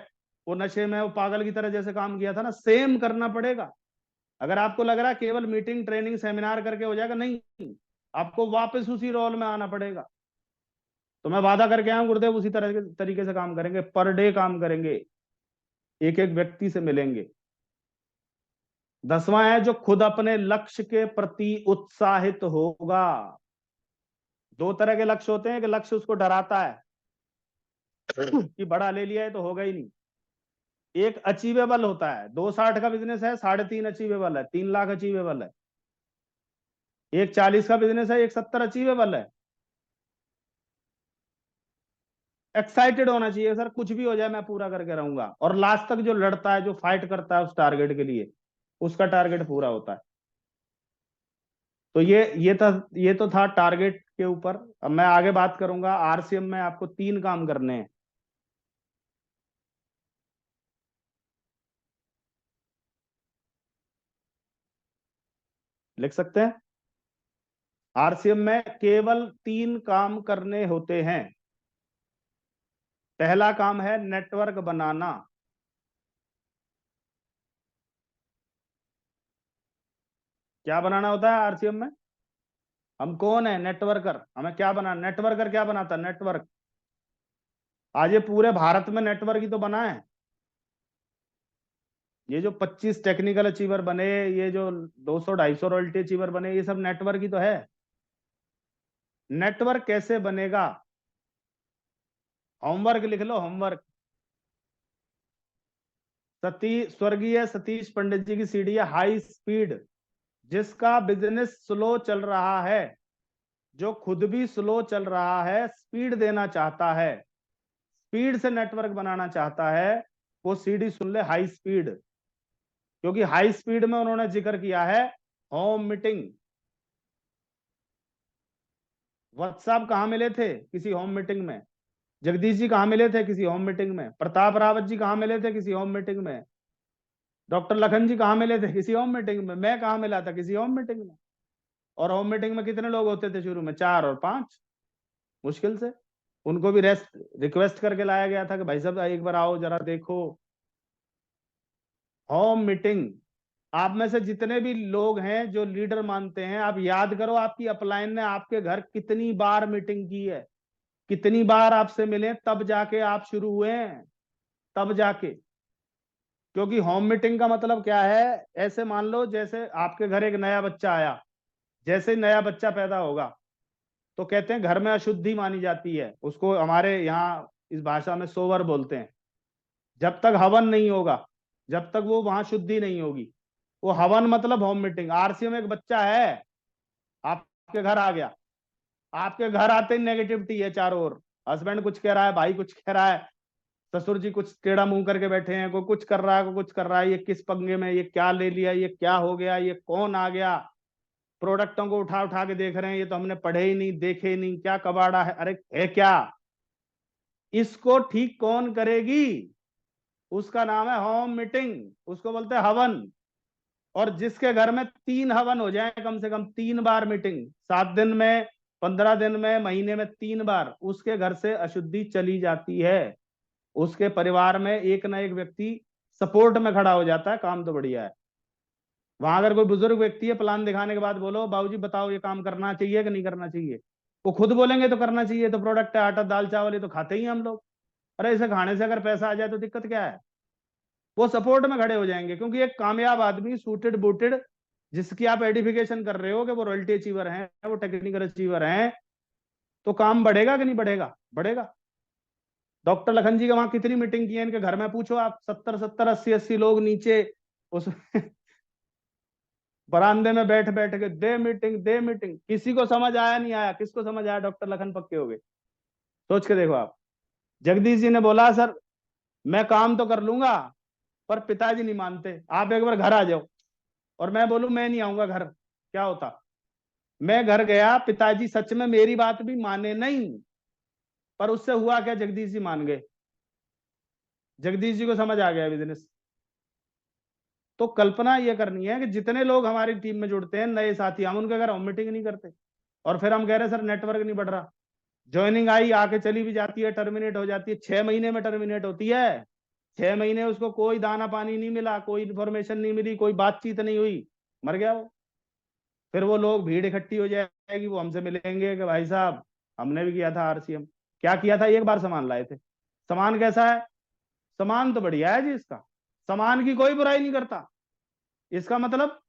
वो नशे में, वो पागल की तरह जैसे काम किया था ना, सेम करना पड़ेगा। अगर आपको लग रहा है केवल मीटिंग ट्रेनिंग सेमिनार करके हो जाएगा, नहीं, आपको वापस उसी रोल में आना पड़ेगा। तो मैं वादा करके आया हूं गुरुदेव, उसी तरह के तरीके से काम करेंगे, पर डे काम करेंगे, एक एक व्यक्ति से मिलेंगे। 10वां है, जो खुद अपने लक्ष्य के प्रति उत्साहित होगा। दो तरह के लक्ष्य होते हैं, कि लक्ष्य उसको डराता है कि बड़ा ले लिया है तो होगा ही नहीं। एक अचीवेबल होता है, 260 का बिजनेस है, 3.5 अचीवेबल है, 3 लाख अचीवेबल है। एक 40 का बिजनेस है, 170 अचीवेबल है। एक्साइटेड होना चाहिए सर, कुछ भी हो जाए मैं पूरा करके रहूंगा, और लास्ट तक जो लड़ता है, जो फाइट करता है उस टारगेट के लिए, उसका टारगेट पूरा होता है। तो ये तो था टारगेट के ऊपर। अब मैं आगे बात करूंगा। आरसीएम में आपको 3 काम करने हैं। लिख सकते हैं? आरसीएम में केवल 3 काम करने होते हैं। पहला काम है नेटवर्क बनाना। क्या बनाना होता है आरसीएम में? हम कौन है? नेटवर्कर। हमें क्या बना? नेटवर्कर क्या बनाता है? नेटवर्क। आज ये पूरे भारत में नेटवर्क ही तो बना है। ये जो 25 टेक्निकल अचीवर बने, ये जो 200-250 रॉयल्टी अचीवर बने, ये सब नेटवर्क ही तो है। नेटवर्क कैसे बनेगा? होमवर्क लिख लो, होमवर्क। स्वर्गीय सतीश पंडित जी की सीढ़ी है हाई स्पीड। जिसका बिजनेस स्लो चल रहा है, जो खुद भी स्लो चल रहा है, स्पीड देना चाहता है, स्पीड से नेटवर्क बनाना चाहता है, वो सीडी सुन ले, हाई स्पीड। क्योंकि हाई स्पीड में उन्होंने जिक्र किया है होम मीटिंग। व्हाट्सएप कहां मिले थे? किसी होम मीटिंग में। जगदीश जी कहां मिले थे? किसी होम मीटिंग में। प्रताप रावत जी कहां मिले थे? किसी होम मीटिंग में। डॉक्टर लखन जी कहां मिले थे? किसी होम मीटिंग में। मैं कहां मिला था? किसी होम मीटिंग में। और होम मीटिंग में कितने लोग होते थे शुरू में? 4 और 5 मुश्किल से। उनको भी रेस्ट रिक्वेस्ट करके लाया गया था कि भाई साहब एक बार आओ जरा देखो। Home meeting. आप में से जितने भी लोग हैं जो लीडर मानते हैं, आप याद करो आपकी अपलाइन ने आपके घर कितनी बार मीटिंग की है, कितनी बार आपसे मिले, तब जाके आप शुरू हुए हैं, तब जाके। क्योंकि होम मीटिंग का मतलब क्या है? ऐसे मान लो जैसे आपके घर एक नया बच्चा आया, जैसे ही नया बच्चा पैदा होगा तो कहते हैं घर में अशुद्धि मानी जाती है, उसको हमारे यहाँ इस भाषा में सोवर बोलते हैं। जब तक हवन नहीं होगा, जब तक वो वहां शुद्धि नहीं होगी, वो हवन मतलब होम मीटिंग। आरसीएम एक बच्चा है, आपके घर आ गया, आपके घर आते ही नेगेटिविटी है चारों ओर। हस्बैंड कुछ कह रहा है, भाई कुछ कह रहा है, ससुर जी कुछ टेढ़ा मुंह करके बैठे हैं, कोई कुछ कर रहा है, कोई कुछ कर रहा है, ये किस पंगे में, ये क्या ले लिया, ये क्या हो गया, ये कौन आ गया। प्रोडक्टों को उठा उठा के देख रहे हैं, ये तो हमने पढ़े ही नहीं, देखे ही नहीं, क्या कबाड़ा है, अरे है क्या। इसको ठीक कौन करेगी? उसका नाम है होम मीटिंग, उसको बोलते हैं हवन। और जिसके घर में 3 हवन हो जाए, कम से कम 3 बार मीटिंग, 7 दिन में, 15 दिन में, महीने में 3 बार, उसके घर से अशुद्धि चली जाती है। उसके परिवार में एक ना एक व्यक्ति सपोर्ट में खड़ा हो जाता है। काम तो बढ़िया है। वहां अगर कोई बुजुर्ग व्यक्ति है, प्लान दिखाने के बाद बोलो बाबूजी बताओ ये काम करना चाहिए कि नहीं करना चाहिए, वो खुद बोलेंगे तो करना चाहिए, तो प्रोडक्ट है आटा दाल चावल, ये तो खाते ही हैं हम लोग। अरे इसे खाने से अगर पैसा आ जाए तो दिक्कत क्या है? वो सपोर्ट में खड़े हो जाएंगे। क्योंकि एक कामयाब आदमी सूटेड बूटेड, जिसकी आप आइडेंटिफिकेशन कर रहे हो कि वो रॉयल्टी अचीवर हैं, वो टेक्निकल अचीवर हैं, तो काम बढ़ेगा कि नहीं बढ़ेगा? बढ़ेगा। डॉक्टर लखन जी के वहां कितनी मीटिंग की है इनके घर में? पूछो आप। 70-70, 80-80 लोग नीचे उस बरामदे में बैठ बैठ के दे मीटिंग, दे मीटिंग। किसी को समझ आया? नहीं आया? किसको समझ आया? डॉक्टर लखन पक्के हो गए। सोच के देखो आप। जगदीश जी ने बोला सर मैं काम तो कर लूंगा, पर पिताजी नहीं मानते, आप एक बार घर आ जाओ। और मैं बोलूं मैं नहीं आऊंगा घर, क्या होता? मैं घर गया, पिताजी सच में मेरी बात भी माने नहीं, पर उससे हुआ क्या? जगदीश जी मान गए। जगदीश जी को समझ आ गया बिजनेस। तो कल्पना यह करनी है कि जितने लोग हमारी टीम में जुड़ते हैं नए साथी, हम उनके घर होम मीटिंग नहीं करते, और फिर हम कह रहे हैं सर नेटवर्क नहीं बढ़ रहा। ज्वाइनिंग आई, आके चली भी जाती है, टर्मिनेट हो जाती है, 6 महीने में टर्मिनेट होती है। 6 महीने उसको कोई दाना पानी नहीं मिला, कोई इन्फॉर्मेशन नहीं मिली, कोई बातचीत नहीं हुई, मर गया वो। फिर वो लोग भीड़ इकट्ठी हो जाएगी, वो हमसे मिलेंगे कि भाई साहब हमने भी किया था आरसीएम। क्या किया था? एक बार सामान लाए थे। सामान कैसा है? सामान तो बढ़िया है जी इसका, सामान की कोई बुराई नहीं करता। इसका मतलब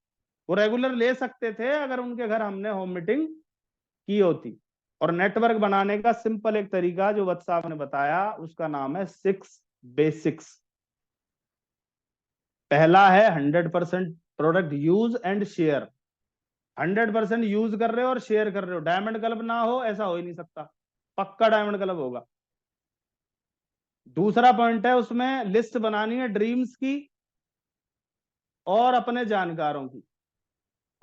वो रेगुलर ले सकते थे अगर उनके घर हमने होम मीटिंग की होती। और नेटवर्क बनाने का सिंपल एक तरीका जो वत्स साहब ने बताया, उसका नाम है 6 बेसिक्स। पहला है 100% product use and share. 100% use कर रहे हो और शेयर कर रहे हो। डायमंड क्लब ना हो ऐसा हो ही नहीं सकता, पक्का डायमंड क्लब होगा। दूसरा पॉइंट है उसमें लिस्ट बनानी है ड्रीम्स की और अपने जानकारों की।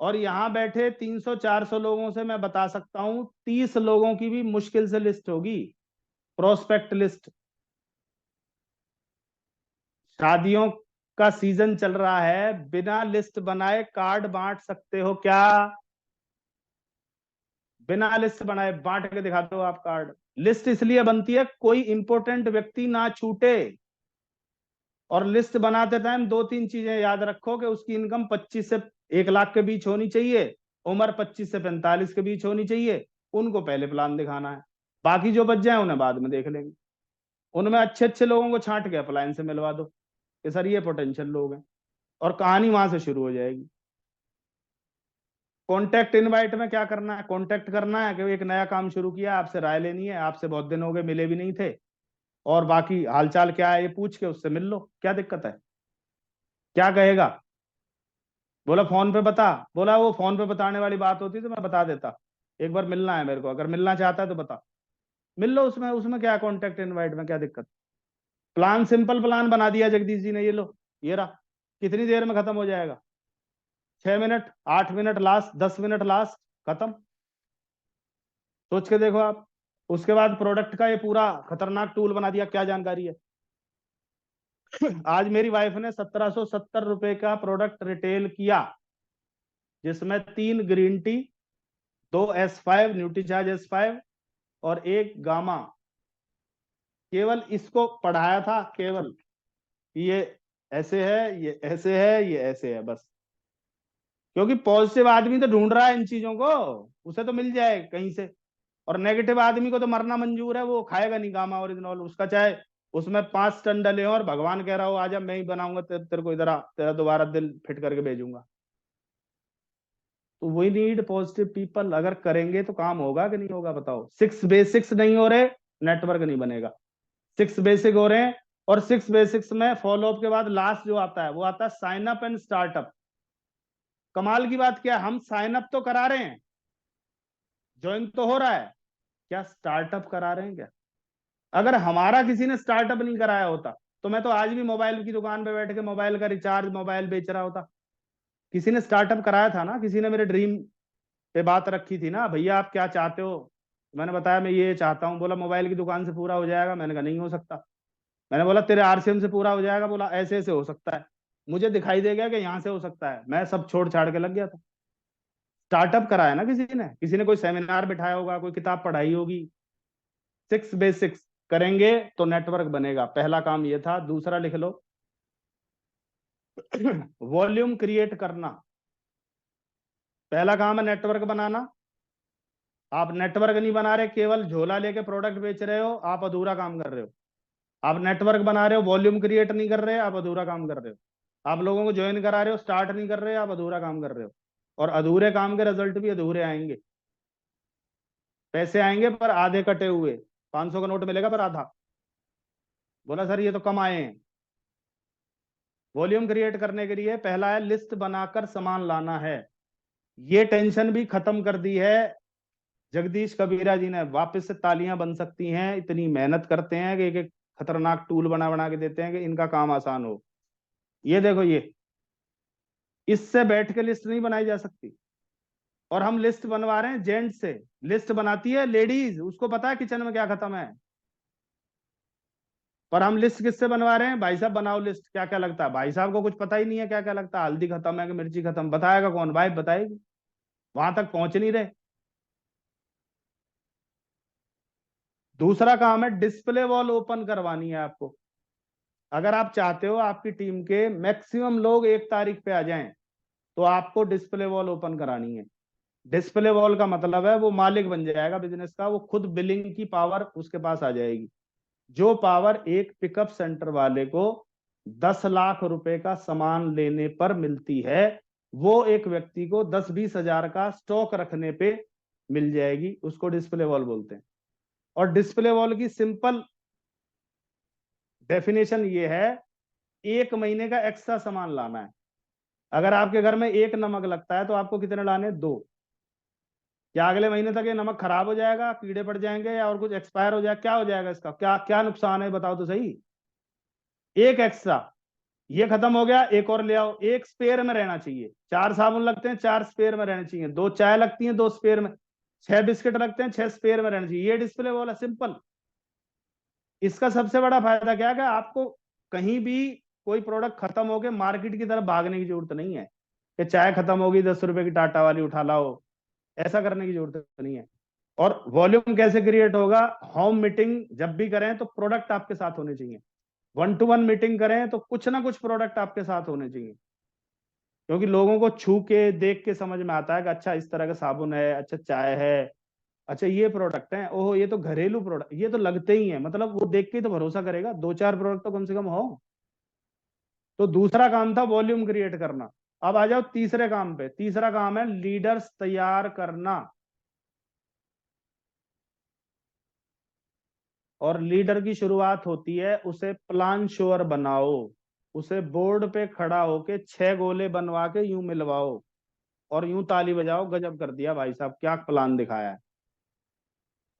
और यहां बैठे 300-400 लोगों से मैं बता सकता हूं 30 लोगों की भी मुश्किल से लिस्ट होगी, प्रोस्पेक्ट लिस्ट। शादियों का सीजन चल रहा है, बिना लिस्ट बनाए कार्ड बांट सकते हो क्या? बिना लिस्ट बनाए बांट के दिखा दो आप कार्ड। लिस्ट इसलिए बनती है कोई इंपॉर्टेंट व्यक्ति ना छूटे। और लिस्ट बनाते टाइम 2-3 चीजें याद रखो कि उसकी इनकम 25 से 1 लाख के बीच होनी चाहिए, उम्र 25 से 45 के बीच होनी चाहिए। उनको पहले प्लान दिखाना है, बाकी जो बच जाए उन्हें बाद में देख लेंगे। उनमें अच्छे अच्छे लोगों को छांट के अप्लायंस से मिलवा दो कि सर ये पोटेंशियल लोग हैं, और कहानी वहां से शुरू हो जाएगी। कॉन्टेक्ट इनवाइट में क्या करना है? कॉन्टेक्ट करना है कि एक नया काम शुरू किया, आपसे राय लेनी है, आपसे बहुत दिन हो गए मिले भी नहीं थे, और बाकी हालचाल क्या है ये पूछ के उससे मिल लो। क्या दिक्कत है? क्या कहेगा? बोला फोन पे बता। बोला वो फोन पे बताने वाली बात होती तो मैं बता देता, एक बार मिलना है मेरे को, अगर मिलना चाहता है तो बता। मिल लो, उसमें उसमें क्या कॉन्टेक्ट इनवाइट में क्या दिक्कत? प्लान, सिंपल प्लान बना दिया जगदीश जी ने, ये लो ये रहा। कितनी देर में खत्म हो जाएगा? 6 minute, 8 minute last, 10 minute last, खत्म। सोच के देखो आप। उसके बाद प्रोडक्ट का ये पूरा खतरनाक टूल बना दिया। क्या जानकारी है? आज मेरी वाइफ ने 1770 रुपए का प्रोडक्ट रिटेल किया, जिसमें 3 green tea, 2 S5 Nutricharge S5 और 1 गामा। केवल इसको पढ़ाया था, केवल ये ऐसे है, ये ऐसे है, ये ऐसे है, बस। क्योंकि पॉजिटिव आदमी तो ढूंढ रहा है इन चीजों को, उसे तो मिल जाए कहीं से। और नेगेटिव आदमी को तो मरना मंजूर है, वो खाएगा नहीं गामा ओरिजिनल, उसका चाहे उसमें 5 टन डले हो और भगवान कह रहा हो आजा मैं ही बनाऊंगा तेरे को, इधर आ, तेरा दोबारा दिल फिट करके भेजूंगा। तो वी नीड पॉजिटिव पीपल। अगर करेंगे तो काम होगा कि नहीं होगा बताओ? 6 बेसिक्स नहीं हो रहे, नेटवर्क नहीं बनेगा। 6 बेसिक हो रहे हैं, और 6 बेसिक्स में फॉलोअप के बाद लास्ट जो आता है वो आता है साइन अप एंड स्टार्टअप। कमाल की बात क्या है, हम साइन अप तो करा रहे हैं, ज्वाइन तो हो रहा है, क्या स्टार्टअप करा रहे हैं क्या? अगर हमारा किसी ने स्टार्टअप नहीं कराया होता तो मैं तो आज भी मोबाइल की दुकान पे बैठ के मोबाइल का रिचार्ज, मोबाइल बेच रहा होता। किसी ने स्टार्टअप कराया था ना, किसी ने मेरे ड्रीम पे बात रखी थी ना, भैया आप क्या चाहते हो? मैंने बताया मैं ये चाहता हूँ। बोला मोबाइल की दुकान से पूरा हो जाएगा? मैंने कहा नहीं हो सकता। मैंने बोला तेरे RCM से पूरा हो जाएगा? बोला ऐसे ऐसे हो सकता है। मुझे दिखाई दे गया कि यहाँ से हो सकता है, मैं सब छोड़ छाड़ के लग गया था। स्टार्टअप कराया ना किसी ने कोई सेमिनार बिठाया होगा, कोई किताब पढ़ाई होगी। 6 बेसिक्स करेंगे तो नेटवर्क बनेगा, पहला काम ये था। दूसरा लिख लो, वॉल्यूम क्रिएट करना। पहला काम है नेटवर्क बनाना। आप नेटवर्क नहीं बना रहे, केवल झोला लेके प्रोडक्ट बेच रहे हो, आप अधूरा काम कर रहे हो। आप नेटवर्क बना रहे हो, वॉल्यूम क्रिएट नहीं कर रहे, आप अधूरा काम कर रहे हो। आप लोगों को ज्वाइन करा रहे हो, स्टार्ट नहीं कर रहे, आप अधूरा काम कर रहे हो। और अधूरे काम के रिजल्ट भी अधूरे आएंगे। पैसे आएंगे पर आधे कटे हुए। 500 का नोट मिलेगा पर आधा। बोला सर ये तो कम आए हैं। वॉल्यूम क्रिएट करने के लिए पहला है लिस्ट बनाकर सामान लाना है। ये टेंशन भी खत्म कर दी है जगदीश कबीरा जी ने। वापस से तालियां बन सकती हैं, इतनी मेहनत करते हैं कि एक एक खतरनाक टूल बना बना के देते हैं कि इनका काम आसान हो। ये देखो, ये इससे बैठ के लिस्ट नहीं बनाई जा सकती। और हम लिस्ट बनवा रहे हैं जेंट से। लिस्ट बनाती है लेडीज, उसको पता है किचन में क्या खत्म है। पर हम लिस्ट किससे बनवा रहे हैं? भाई साहब बनाओ लिस्ट, क्या क्या लगता है। भाई साहब को कुछ पता ही नहीं है क्या क्या लगता है, हल्दी खत्म है कि मिर्ची खत्म, बताएगा कौन? भाई बताएगी, वहां तक पहुंच नहीं रहे। दूसरा काम है डिस्प्ले वॉल ओपन करवानी है आपको। अगर आप चाहते हो आपकी टीम के मैक्सिमम लोग 1 तारीख पे आ जाएं, तो आपको डिस्प्ले वॉल ओपन करानी है। डिस्प्ले वॉल का मतलब है वो मालिक बन जाएगा बिजनेस का, वो खुद बिलिंग की पावर उसके पास आ जाएगी। जो पावर एक पिकअप सेंटर वाले को 10 लाख रुपए का सामान लेने पर मिलती है, वो एक व्यक्ति को 10-20 हजार का स्टॉक रखने पे मिल जाएगी। उसको डिस्प्ले वॉल बोलते हैं। और डिस्प्ले वॉल की सिंपल डेफिनेशन ये है, 1 महीने का एक्स्ट्रा सामान लाना है। अगर आपके घर में 1 नमक लगता है तो आपको कितने लाने? 2। क्या अगले महीने तक ये नमक खराब हो जाएगा, कीड़े पड़ जाएंगे, या और कुछ एक्सपायर हो जाएगा? क्या हो जाएगा इसका? क्या क्या नुकसान है बताओ तो सही। एक एक्स्ट्रा, ये खत्म हो गया, एक और ले आओ। एक स्पेयर में रहना चाहिए। 4 साबुन लगते हैं, 4 स्पेयर में रहने चाहिए। 2 चाय लगती हैं, 2 स्पेयर में। 6 बिस्किट लगते हैं, 6 स्पेयर में रहना चाहिए। ये डिस्प्ले वाला सिंपल। इसका सबसे बड़ा फायदा क्या है कि आपको कहीं भी कोई प्रोडक्ट खत्म हो गए मार्केट की तरफ भागने की जरूरत नहीं है कि चाय खत्म होगी 10 रुपए की टाटा वाली उठा लाओ। ऐसा करने की जरूरत नहीं है। और वॉल्यूम कैसे क्रिएट होगा? होम मीटिंग जब भी करें तो प्रोडक्ट आपके साथ होने चाहिए। 1 to 1 मीटिंग करें तो कुछ ना कुछ प्रोडक्ट आपके साथ होने चाहिए, क्योंकि लोगों को छू के देख के समझ में आता है कि अच्छा इस तरह का साबुन है, अच्छा चाय है, अच्छा ये प्रोडक्ट है, ओहो ये तो घरेलू प्रोडक्ट, ये तो लगते ही है। मतलब वो देख के ही तो भरोसा करेगा, 2-4 प्रोडक्ट तो कम से कम हो। तो दूसरा काम था वॉल्यूम क्रिएट करना। अब आ जाओ तीसरे काम पे। तीसरा काम है लीडर्स तैयार करना। और लीडर की शुरुआत होती है, उसे प्लान श्योर बनाओ, उसे बोर्ड पे खड़ा होके 6 गोले बनवा के यूं मिलवाओ और यूं ताली बजाओ, गजब कर दिया भाई साहब, क्या प्लान दिखाया है।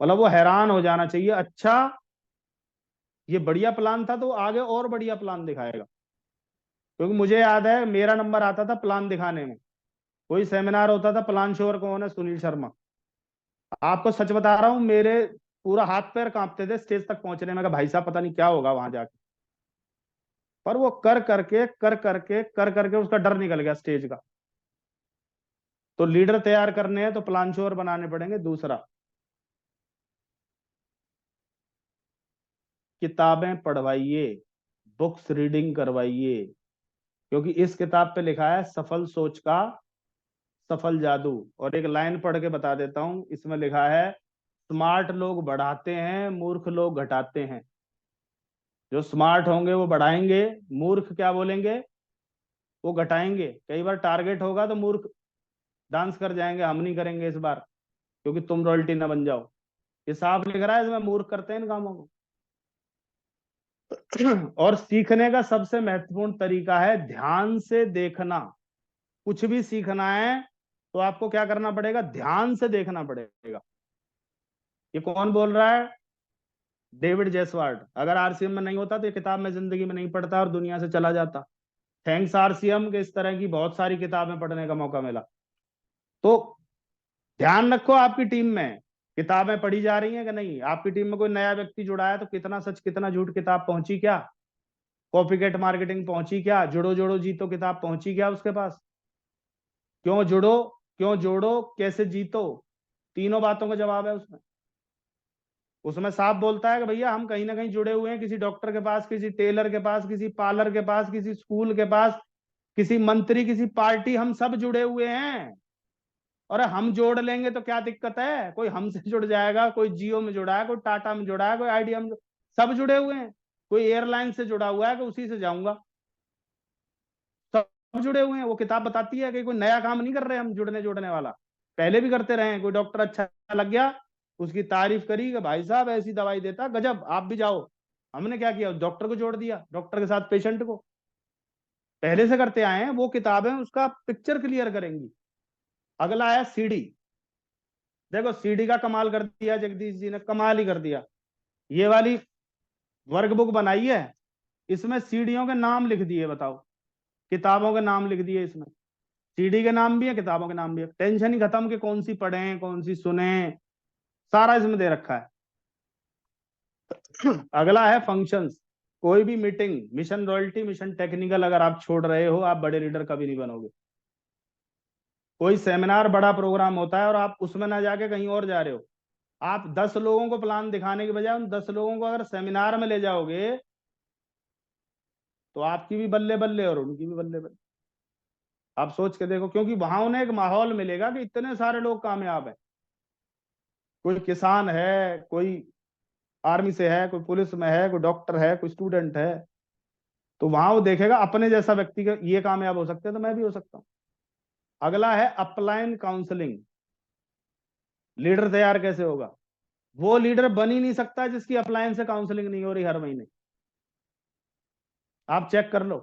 मतलब वो हैरान हो जाना चाहिए, अच्छा ये बढ़िया प्लान था, तो आगे और बढ़िया प्लान दिखाएगा। क्योंकि मुझे याद है मेरा नंबर आता था प्लान दिखाने में। कोई सेमिनार होता था, प्लान श्योर कौन है? सुनील शर्मा। आपको सच बता रहा हूं, मेरे पूरा हाथ पैर कांपते थे स्टेज तक पहुंचने में, भाई साहब पता नहीं क्या होगा वहां जाके। पर वो कर करके उसका डर निकल गया स्टेज का। तो लीडर तैयार करने हैं तो प्लान श्योर बनाने पड़ेंगे। दूसरा, किताबें पढ़वाइए, बुक्स रीडिंग करवाइए। क्योंकि इस किताब पे लिखा है सफल सोच का सफल जादू। और एक लाइन पढ़ के बता देता हूं, इसमें लिखा है स्मार्ट लोग बढ़ाते हैं, मूर्ख लोग घटाते हैं। जो स्मार्ट होंगे वो बढ़ाएंगे, मूर्ख क्या बोलेंगे? वो घटाएंगे। कई बार टारगेट होगा तो मूर्ख डांस कर जाएंगे, हम नहीं करेंगे इस बार क्योंकि तुम रॉयल्टी ना बन जाओ। ये साफ लिख रहा है इसमें, मूर्ख करते हैं इन कामों को। और सीखने का सबसे महत्वपूर्ण तरीका है ध्यान से देखना। कुछ भी सीखना है तो आपको क्या करना पड़ेगा? ध्यान से देखना पड़ेगा। ये कौन बोल रहा है? डेविड जयसवार्ड। अगर आरसीएम में नहीं होता तो ये किताब मैं जिंदगी में नहीं पढ़ता और दुनिया से चला जाता। थैंक्स आरसीएम के इस तरह की बहुत सारी किताबें पढ़ने का मौका मिला। तो ध्यान रखो, आपकी टीम में किताबें पढ़ी जा रही हैं कि नहीं? आपकी टीम में कोई नया व्यक्ति जुड़ा है तो कितना सच कितना झूठ किताब पहुंची क्या? कॉपीकैट मार्केटिंग पहुंची क्या? जुड़ो जोड़ो जीतो किताब पहुंची क्या उसके पास? क्यों जुड़ो, क्यों जोड़ो, कैसे जीतो, तीनों बातों का जवाब है उसमें। उसमें साफ बोलता है कि भैया हम कहीं ना कहीं जुड़े हुए हैं, किसी डॉक्टर के पास, किसी टेलर के पास, किसी पार्लर के पास, किसी स्कूल के पास, किसी मंत्री, किसी पार्टी, हम सब जुड़े हुए हैं। और हम जोड़ लेंगे तो क्या दिक्कत है? कोई हमसे जुड़ जाएगा, कोई जियो में जुड़ा है, कोई टाटा में जुड़ा है, कोई आइडिया में, सब जुड़े हुए हैं। कोई एयरलाइन से जुड़ा हुआ है कि उसी से जाऊंगा, सब जुड़े हुए हैं। वो किताब बताती है कि कोई नया काम नहीं कर रहे हम जुड़ने जोड़ने वाला, पहले भी करते रहे हैं। कोई डॉक्टर अच्छा लग गया, उसकी तारीफ करी कि भाई साहब ऐसी दवाई देता गजब, आप भी जाओ। हमने क्या किया? डॉक्टर को जोड़ दिया, डॉक्टर के साथ पेशेंट को। पहले से करते आए हैं, वो किताबें उसका पिक्चर क्लियर करेंगी। अगला है सीडी। देखो सीडी का कमाल कर दिया जगदीश जी ने, कमाल ही कर दिया। ये वाली वर्क बुक बनाई है, इसमें सीडीओ के नाम लिख दिए। बताओ, किताबों के नाम लिख दिए इसमें। सीडी के नाम भी है, किताबों के नाम भी है। टेंशन ही खत्म कि कौन सी पढ़ें कौन सी सुने, सारा इसमें दे रखा है। अगला है फंक्शंस। कोई भी meeting, mission royalty, mission technical अगर आप छोड़ रहे हो, आप बड़े लीडर कभी नहीं बनोगे। कोई सेमिनार बड़ा प्रोग्राम होता है और आप उसमें ना जाके कहीं और जा रहे हो, आप 10 लोगों को प्लान दिखाने के बजाय उन 10 लोगों को अगर सेमिनार में ले जाओगे तो आपकी भी बल्ले बल्ले और उनकी भी बल्ले बल्ले। आप सोच के देखो, क्योंकि वहां उन्हें एक माहौल मिलेगा कि इतने सारे लोग कामयाब हैं। कोई किसान है, कोई आर्मी से है, कोई पुलिस में है, कोई डॉक्टर है, कोई स्टूडेंट है। तो वहां वो देखेगा अपने जैसा व्यक्ति के ये कामयाब हो सकते हैं तो मैं भी हो सकता हूँ। अगला है अपलाइन काउंसलिंग। लीडर तैयार कैसे होगा? वो लीडर बन ही नहीं सकता जिसकी अपलाइन से काउंसलिंग नहीं हो रही हर महीने। आप चेक कर लो।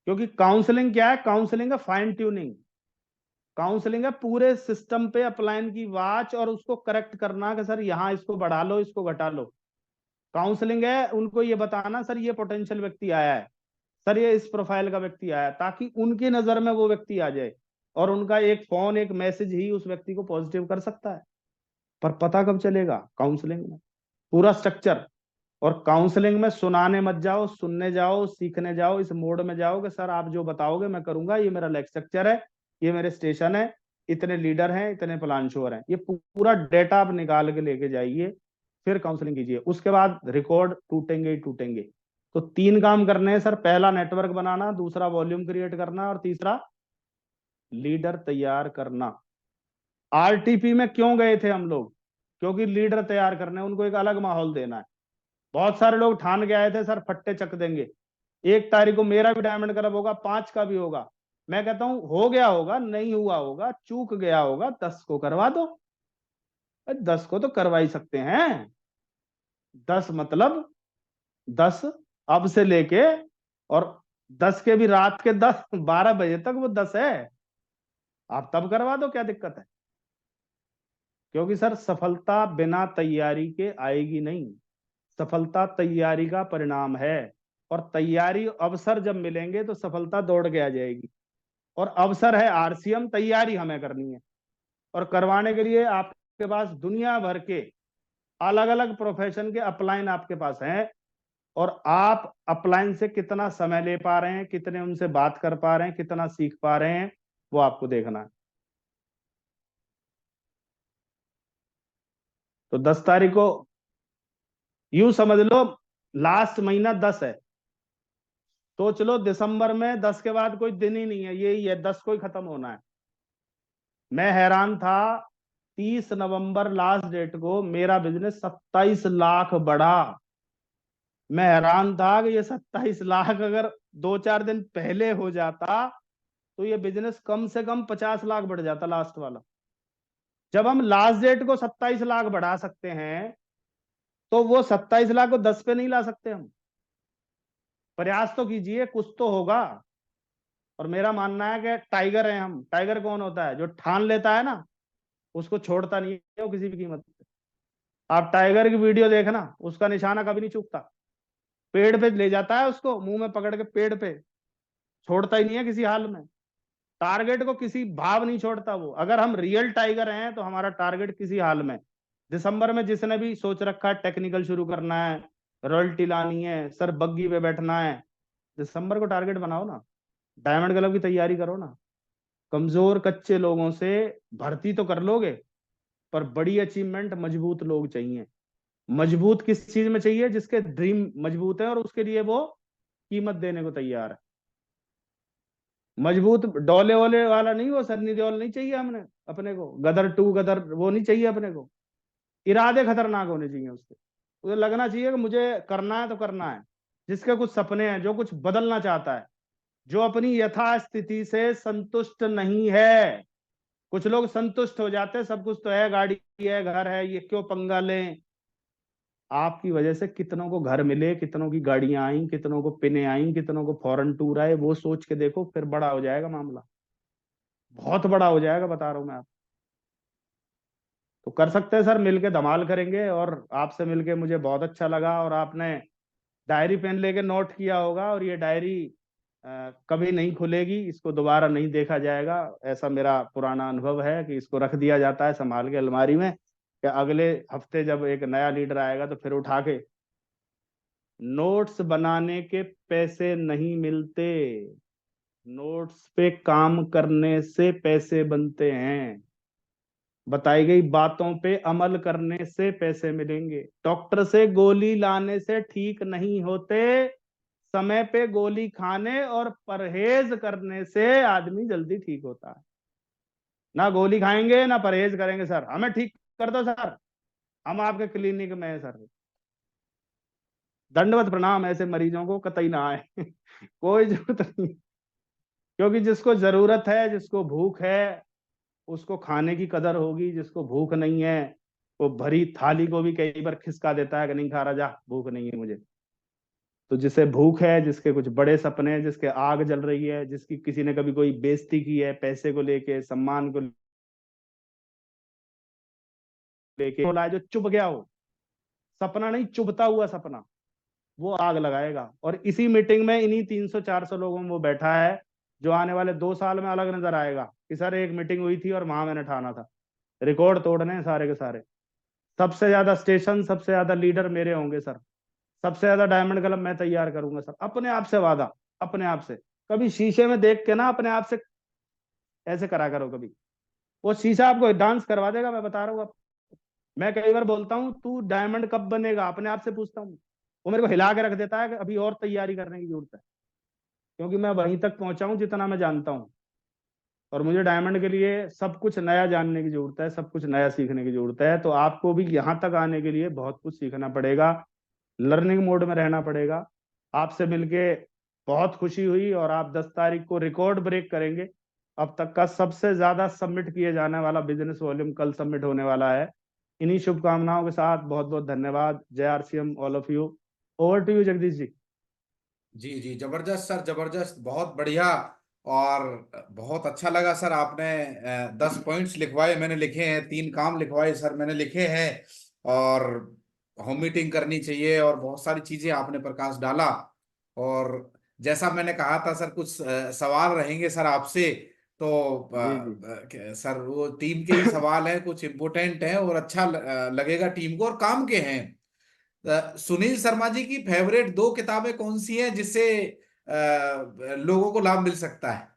क्योंकि काउंसलिंग क्या है? काउंसलिंग है फाइन ट्यूनिंग। काउंसलिंग है पूरे सिस्टम पे अपलाइन की वॉच और उसको करेक्ट करना कि सर यहाँ इसको बढ़ा लो, इसको घटा लो। काउंसलिंग है उनको ये बताना सर ये पोटेंशियल व्यक्ति आया है, सर ये इस प्रोफाइल का व्यक्ति आया है, ताकि उनकी नजर में वो व्यक्ति आ जाए और उनका एक फोन एक मैसेज ही उस व्यक्ति को पॉजिटिव कर सकता है। पर पता कब चलेगा? काउंसलिंग में पूरा स्ट्रक्चर। और काउंसलिंग में सुनाने मत जाओ, सुनने जाओ, सीखने जाओ, इस मोड में जाओ कि सर आप जो बताओगे मैं करूंगा, ये मेरा लेग स्ट्रक्चर है, ये मेरे स्टेशन है, इतने लीडर हैं, इतने प्लान श्योर हैं, ये पूरा डेटा आप निकाल के लेके जाइए, फिर काउंसलिंग कीजिए। उसके बाद रिकॉर्ड टूटेंगे ही टूटेंगे। तो 3 काम करने हैं सर, पहला नेटवर्क बनाना, दूसरा वॉल्यूम क्रिएट करना और तीसरा लीडर तैयार करना। आरटीपी में क्यों गए थे हम लोग? क्योंकि लीडर तैयार करने, उनको एक अलग माहौल देना है। बहुत सारे लोग ठान के आए थे सर फट्टे चक देंगे, 1 तारीख को मेरा भी डायमंड क्लब होगा, 5 का भी होगा। मैं कहता हूं हो गया होगा, नहीं हुआ होगा, चूक गया होगा, 10 को करवा दो। 10 को तो करवा ही सकते हैं। 10 मतलब 10 अब से लेके, और 10 के भी रात के 10-12 बजे तक वो 10 है। आप तब करवा दो, क्या दिक्कत है? क्योंकि सर सफलता बिना तैयारी के आएगी नहीं, सफलता तैयारी का परिणाम है। और तैयारी अवसर जब मिलेंगे तो सफलता दौड़ के आ जाएगी। और अवसर है आरसीएम, तैयारी हमें करनी है। और करवाने के लिए आपके पास दुनिया भर के अलग अलग प्रोफेशन के अपलाइन आपके पास हैं, और आप अपलाइन से कितना समय ले पा रहे हैं, कितने उनसे बात कर पा रहे हैं, कितना सीख पा रहे हैं, वो आपको देखना है। तो 10 तारीख को यूं समझ लो लास्ट महीना 10 है, सोच लो दिसंबर में 10 के बाद कोई दिन ही नहीं है, यही है 10 को ही खत्म होना है। मैं हैरान था, 30 नवंबर लास्ट डेट को मेरा बिजनेस 27 लाख बढ़ा। मैं हैरान था कि ये 27 लाख अगर 2-4 दिन पहले हो जाता तो ये बिजनेस कम से कम 50 लाख बढ़ जाता लास्ट वाला। जब हम लास्ट डेट को 27 लाख बढ़ा सकते हैं तो वो 27 लाख को 10 पे नहीं ला सकते हम? प्रयास तो कीजिए, कुछ तो होगा। और मेरा मानना है कि टाइगर है हम। टाइगर कौन होता है? जो ठान लेता है ना, उसको छोड़ता नहीं है वो किसी भी कीमत पे। आप टाइगर की वीडियो देखना, उसका निशाना कभी नहीं चूकता। पेड़ पे ले जाता है उसको, मुंह में पकड़ के पेड़ पे, छोड़ता ही नहीं है किसी हाल में। टारगेट को किसी भाव नहीं छोड़ता वो। अगर हम रियल टाइगर हैं तो हमारा टारगेट किसी हाल में। दिसंबर में जिसने भी सोच रखा है टेक्निकल शुरू करना है, रॉयल्टी लानी है, सर बग्गी पे बैठना है, दिसंबर को टारगेट बनाओ ना, डायमंड क्लब की तैयारी करो ना। कमजोर कच्चे लोगों से भर्ती तो कर लोगे, पर बड़ी अचीवमेंट मजबूत लोग चाहिए। मजबूत किस चीज में चाहिए? जिसके ड्रीम मजबूत है और उसके लिए वो कीमत देने को तैयार है। मजबूत डोले वोले वाला नहीं, वो सन्नी देओल नहीं चाहिए हमने अपने को, गदर 2 गदर वो नहीं चाहिए अपने को। इरादे खतरनाक होने चाहिए उसके। उसे लगना चाहिए कि मुझे करना है तो करना है। जिसके कुछ सपने हैं, जो कुछ बदलना चाहता है, जो अपनी यथास्थिति से संतुष्ट नहीं है। कुछ लोग संतुष्ट हो जाते हैं, सब कुछ तो है, गाड़ी है, घर है, ये क्यों पंगा लें। आपकी वजह से कितनों को घर मिले, कितनों की गाड़ियां आई, कितनों को पिने आई, कितनों को फॉरेन टूर आए, वो सोच के देखो, फिर बड़ा हो जाएगा मामला, बहुत बड़ा हो जाएगा, बता रहा हूं मैं आप। तो कर सकते हैं सर, मिलके धमाल करेंगे। और आपसे मिलके मुझे बहुत अच्छा लगा। और आपने डायरी पेन लेके नोट किया होगा, और ये डायरी कभी नहीं खुलेगी, इसको दोबारा नहीं देखा जाएगा, ऐसा मेरा पुराना अनुभव है कि इसको रख दिया जाता है संभाल के अलमारी में, कि अगले हफ्ते जब एक नया लीडर आएगा तो फिर उठा के। नोट्स बनाने के पैसे नहीं मिलते, नोट्स पे काम करने से पैसे बनते हैं। बताई गई बातों पे अमल करने से पैसे मिलेंगे। डॉक्टर से गोली लाने से ठीक नहीं होते, समय पे गोली खाने और परहेज करने से आदमी जल्दी ठीक होता है। ना गोली खाएंगे ना परहेज करेंगे सर, हमें ठीक कर दो सर, हम आपके क्लिनिक में है सर। दंडवत प्रणाम, ऐसे मरीजों को कतई ना आए कोई जरूरत नहीं। क्योंकि जिसको जरूरत है, जिसको भूख है, उसको खाने की कदर होगी। जिसको भूख नहीं है, वो भरी थाली को भी कई बार खिसका देता है कि नहीं खा रहा, जा भूख नहीं है मुझे। तो जिसे भूख है, जिसके कुछ बड़े सपने हैं, जिसके आग जल रही है, जिसकी किसी ने कभी कोई बेइज्जती की है पैसे को लेके, सम्मान को लेके, बोला है जो चुभ गया हो, सपना नहीं चुभता हुआ सपना, वो आग लगाएगा। और इसी मीटिंग में इन्हीं 300-400 लोगों में वो बैठा है जो आने वाले 2 साल में अलग नजर आएगा कि सर एक मीटिंग हुई थी और वहां मैंने ठाना था। रिकॉर्ड तोड़ने हैं सारे के सारे। सबसे ज्यादा स्टेशन, सबसे ज्यादा लीडर मेरे होंगे सर। सबसे ज्यादा डायमंड क्लब मैं तैयार करूंगा सर, अपने आप से वादा, अपने आप से। कभी शीशे में देख के ना अपने आप से ऐसे करा करो कभी, वो शीशा आपको डांस करवा देगा, मैं बता रहा हूँ। मैं कई बार बोलता हूँ तू डायमंड कब बनेगा, अपने आप से पूछता हूँ। वो मेरे को हिला के रख देता है कि अभी और तैयारी करने की जरूरत है, क्योंकि मैं वहीं तक पहुंचा हूँ जितना मैं जानता हूँ। और मुझे डायमंड के लिए सब कुछ नया जानने की जरूरत है, सब कुछ नया सीखने की जरूरत है। तो आपको भी यहाँ तक आने के लिए बहुत कुछ सीखना पड़ेगा, लर्निंग मोड में रहना पड़ेगा। आपसे मिलके बहुत खुशी हुई, और आप 10 तारीख को रिकॉर्ड ब्रेक करेंगे। अब तक का सबसे ज्यादा सबमिट किए जाने वाला बिजनेस वॉल्यूम कल सबमिट होने वाला है। इन्हीं शुभकामनाओं के साथ बहुत बहुत धन्यवाद। जय RCM all of you. Over to you Jagdish ji. जी जी, जबरदस्त सर, जबरदस्त, बहुत बढ़िया। और बहुत अच्छा लगा सर, आपने 10 पॉइंट्स लिखवाए, मैंने लिखे हैं, 3 काम लिखवाए सर, मैंने लिखे हैं। और होम मीटिंग करनी चाहिए, और बहुत सारी चीजें आपने प्रकाश डाला। और जैसा मैंने कहा था सर, कुछ सवाल रहेंगे सर आपसे। तो जी जी। सर वो टीम के ही सवाल हैं, कुछ इम्पोर्टेंट हैं और अच्छा लगेगा टीम को, और काम के हैं। सुनील शर्मा जी की फेवरेट 2 किताबें कौन सी हैं, जिससे लोगों को लाभ मिल सकता है?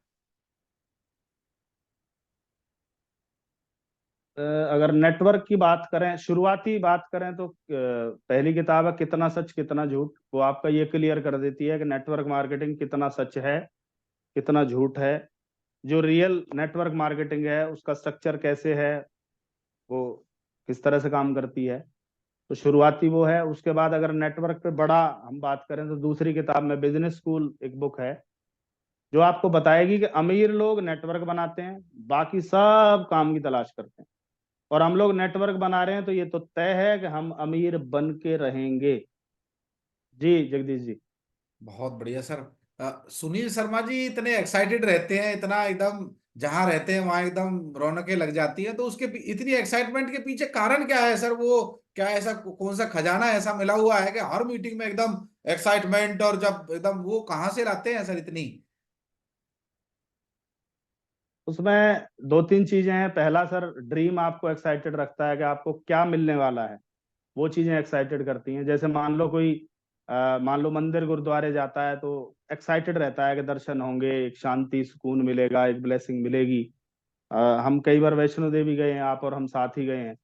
अगर नेटवर्क की बात करें, शुरुआती बात करें, तो पहली किताब है कितना सच कितना झूठ। वो आपका ये क्लियर कर देती है कि नेटवर्क मार्केटिंग कितना सच है, कितना झूठ है। जो रियल नेटवर्क मार्केटिंग है उसका स्ट्रक्चर कैसे है, वो किस तरह से काम करती है। तो शुरुआती वो है। उसके बाद अगर नेटवर्क पे बड़ा हम बात करें तो दूसरी किताब में बिजनेस स्कूल एक बुक है, जो आपको बताएगी कि अमीर लोग नेटवर्क बनाते हैं, बाकी सब काम की तलाश करते हैं। और हम लोग नेटवर्क बना रहे हैं तो ये तो तय है कि हम अमीर बन के रहेंगे। जी जगदीश जी। बहुत बढ़िया सर। सुनील शर्मा जी इतने एक्साइटेड रहते हैं, इतना एकदम, जहां रहते हैं वहां एकदम रौनकें लग जाती हैं, तो उसके इतनी एक्साइटमेंट के पीछे कारण क्या है सर? वो क्या ऐसा कौन सा खजाना ऐसा मिला हुआ है कि हर मीटिंग में एकदम एक्साइटमेंट, और जब एकदम, वो कहाँ से लाते हैं सर इतनी? उसमें 2-3 चीजें हैं। पहला सर, ड्रीम आपको एक्साइटेड रखता है कि आपको क्या मिलने वाला है, वो चीजें एक्साइटेड करती हैं। जैसे मान लो कोई मान लो मंदिर गुरुद्वारे जाता है तो एक्साइटेड रहता है कि दर्शन होंगे, एक शांति सुकून मिलेगा, एक ब्लेसिंग मिलेगी। हम कई बार वैष्णो देवी गए हैं, आप और हम साथ ही गए हैं।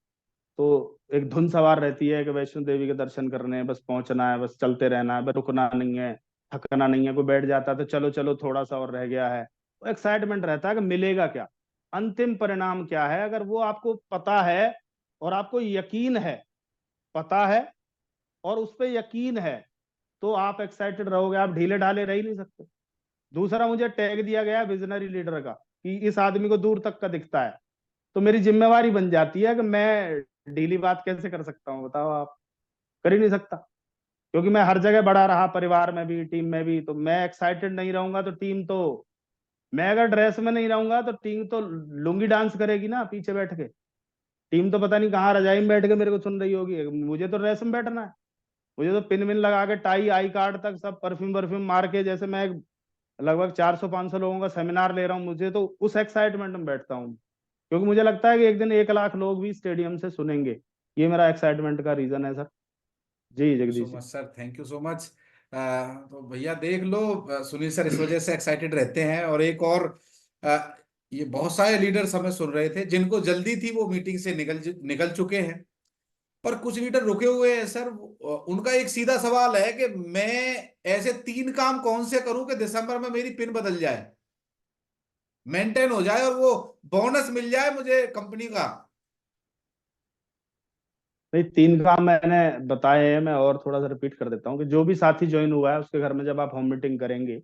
तो एक धुन सवार रहती है कि वैष्णो देवी के दर्शन करने हैं, बस पहुंचना है, बस चलते रहना है, बस रुकना नहीं है, थकना नहीं है। कोई बैठ जाता है तो चलो चलो थोड़ा सा और रह गया है। वो एक्साइटमेंट रहता है कि मिलेगा क्या, अंतिम परिणाम क्या है। अगर वो आपको पता है और आपको यकीन है, पता है और उस पर यकीन है, तो आप एक्साइटेड रहोगे, आप ढीले ढाले रह ही नहीं सकते। दूसरा, मुझे टैग दिया गया विजनरी लीडर का कि इस आदमी को दूर तक का दिखता है। तो मेरी जिम्मेवारी बन जाती है कि मैं डीली बात कैसे कर सकता हूँ, बताओ आप। कर ही नहीं सकता, क्योंकि मैं हर जगह बड़ा रहा, परिवार में भी टीम में भी। तो मैं एक्साइटेड नहीं रहूंगा तो टीम तो, मैं अगर ड्रेस में नहीं रहूंगा तो टीम तो लुंगी डांस करेगी ना पीछे बैठ के। टीम तो पता नहीं कहाँ रजाई में बैठ के मेरे को सुन रही होगी, मुझे तो ड्रेस में बैठना है। मुझे तो पिन विन लगा के टाई आई कार्ड तक सब परफ्यूम परफ्यूम मार के, जैसे मैं लगभग 400-500 लोगों का सेमिनार ले रहा हूँ, मुझे तो उस एक्साइटमेंट में बैठता हूँ। क्योंकि मुझे लगता है कि एक दिन 1 लाख लोग भी स्टेडियम से सुनेंगे। ये मेरा एक्साइटमेंट का रीजन है सर। जी so Jagdish ji. Much sir, thank you so much. तो भैया देख लो, सुनील सर इस वजह से एक्साइटेड रहते हैं। और एक और, अ, ये बहुत सारे लीडर्स हमें सुन रहे थे जिनको जल्दी थी, वो मीटिंग से निकल निकल चुके हैं। पर कुछ लीडर रुके हुए हैं सर। उनका एक सीधा सवाल है कि मैं ऐसे 3 काम कौन से करूं कि दिसंबर में मेरी पिन बदल जाए, मेंटेन हो जाए, और वो बोनस मिल जाए मुझे कंपनी का। नहीं, 3 काम मैंने बताए हैं, मैं और थोड़ा सा रिपीट कर देता हूँ कि जो भी साथी ज्वाइन हुआ है उसके घर में जब आप होम मीटिंग करेंगे,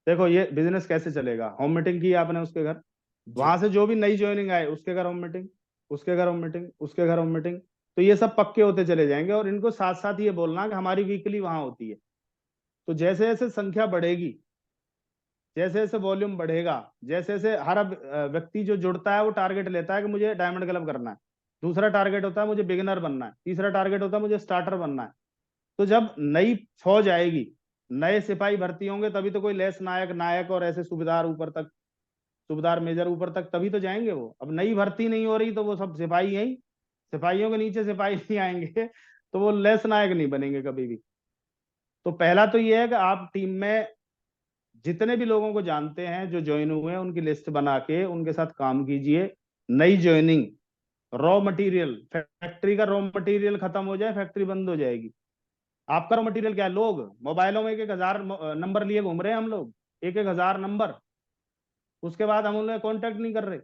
देखो ये बिजनेस कैसे चलेगा। होम मीटिंग की आपने उसके घर, जी। वहां से जो भी नई ज्वाइनिंग आए उसके घर होम मीटिंग, उसके घर होम मीटिंग, उसके घर होम मीटिंग। तो ये सब पक्के होते चले जाएंगे। और इनको साथ साथ ये बोलना कि हमारी वीकली वहां होती है। तो जैसे जैसे संख्या बढ़ेगी, जैसे जैसे वॉल्यूम बढ़ेगा, जैसे जैसे हर व्यक्ति जो जुड़ता है वो टारगेट लेता है कि मुझे डायमंड क्लब करना है, दूसरा टारगेट होता है मुझे बिगिनर बनना है, तीसरा टारगेट होता है मुझे स्टार्टर बनना है। तो जब नई फौज आएगी, नए सिपाही भर्ती होंगे, तभी तो कोई लेस नायक, नायक और ऐसे सूबेदार ऊपर तक, सूबेदार मेजर ऊपर तक, तभी तो जाएंगे वो। अब नई भर्ती नहीं हो रही तो वो सब सिपाही हैं ही, सिपाहियों के नीचे सिपाही नहीं आएंगे तो वो लेस नायक नहीं बनेंगे कभी भी। तो पहला तो ये है कि आप टीम में जितने भी लोगों को जानते हैं जो ज्वाइन हुए हैं उनकी लिस्ट बना के उनके साथ काम कीजिए। नई ज्वाइनिंग, रॉ मटेरियल, फैक्ट्री का रॉ मटेरियल खत्म हो जाए, फैक्ट्री बंद हो जाएगी। आपका रॉ मटेरियल क्या है? लोग मोबाइलों में 1,000 नंबर लिए घूम रहे हैं हम लोग, 1,000 नंबर, उसके बाद हम उन्हें कांटेक्ट नहीं कर रहे।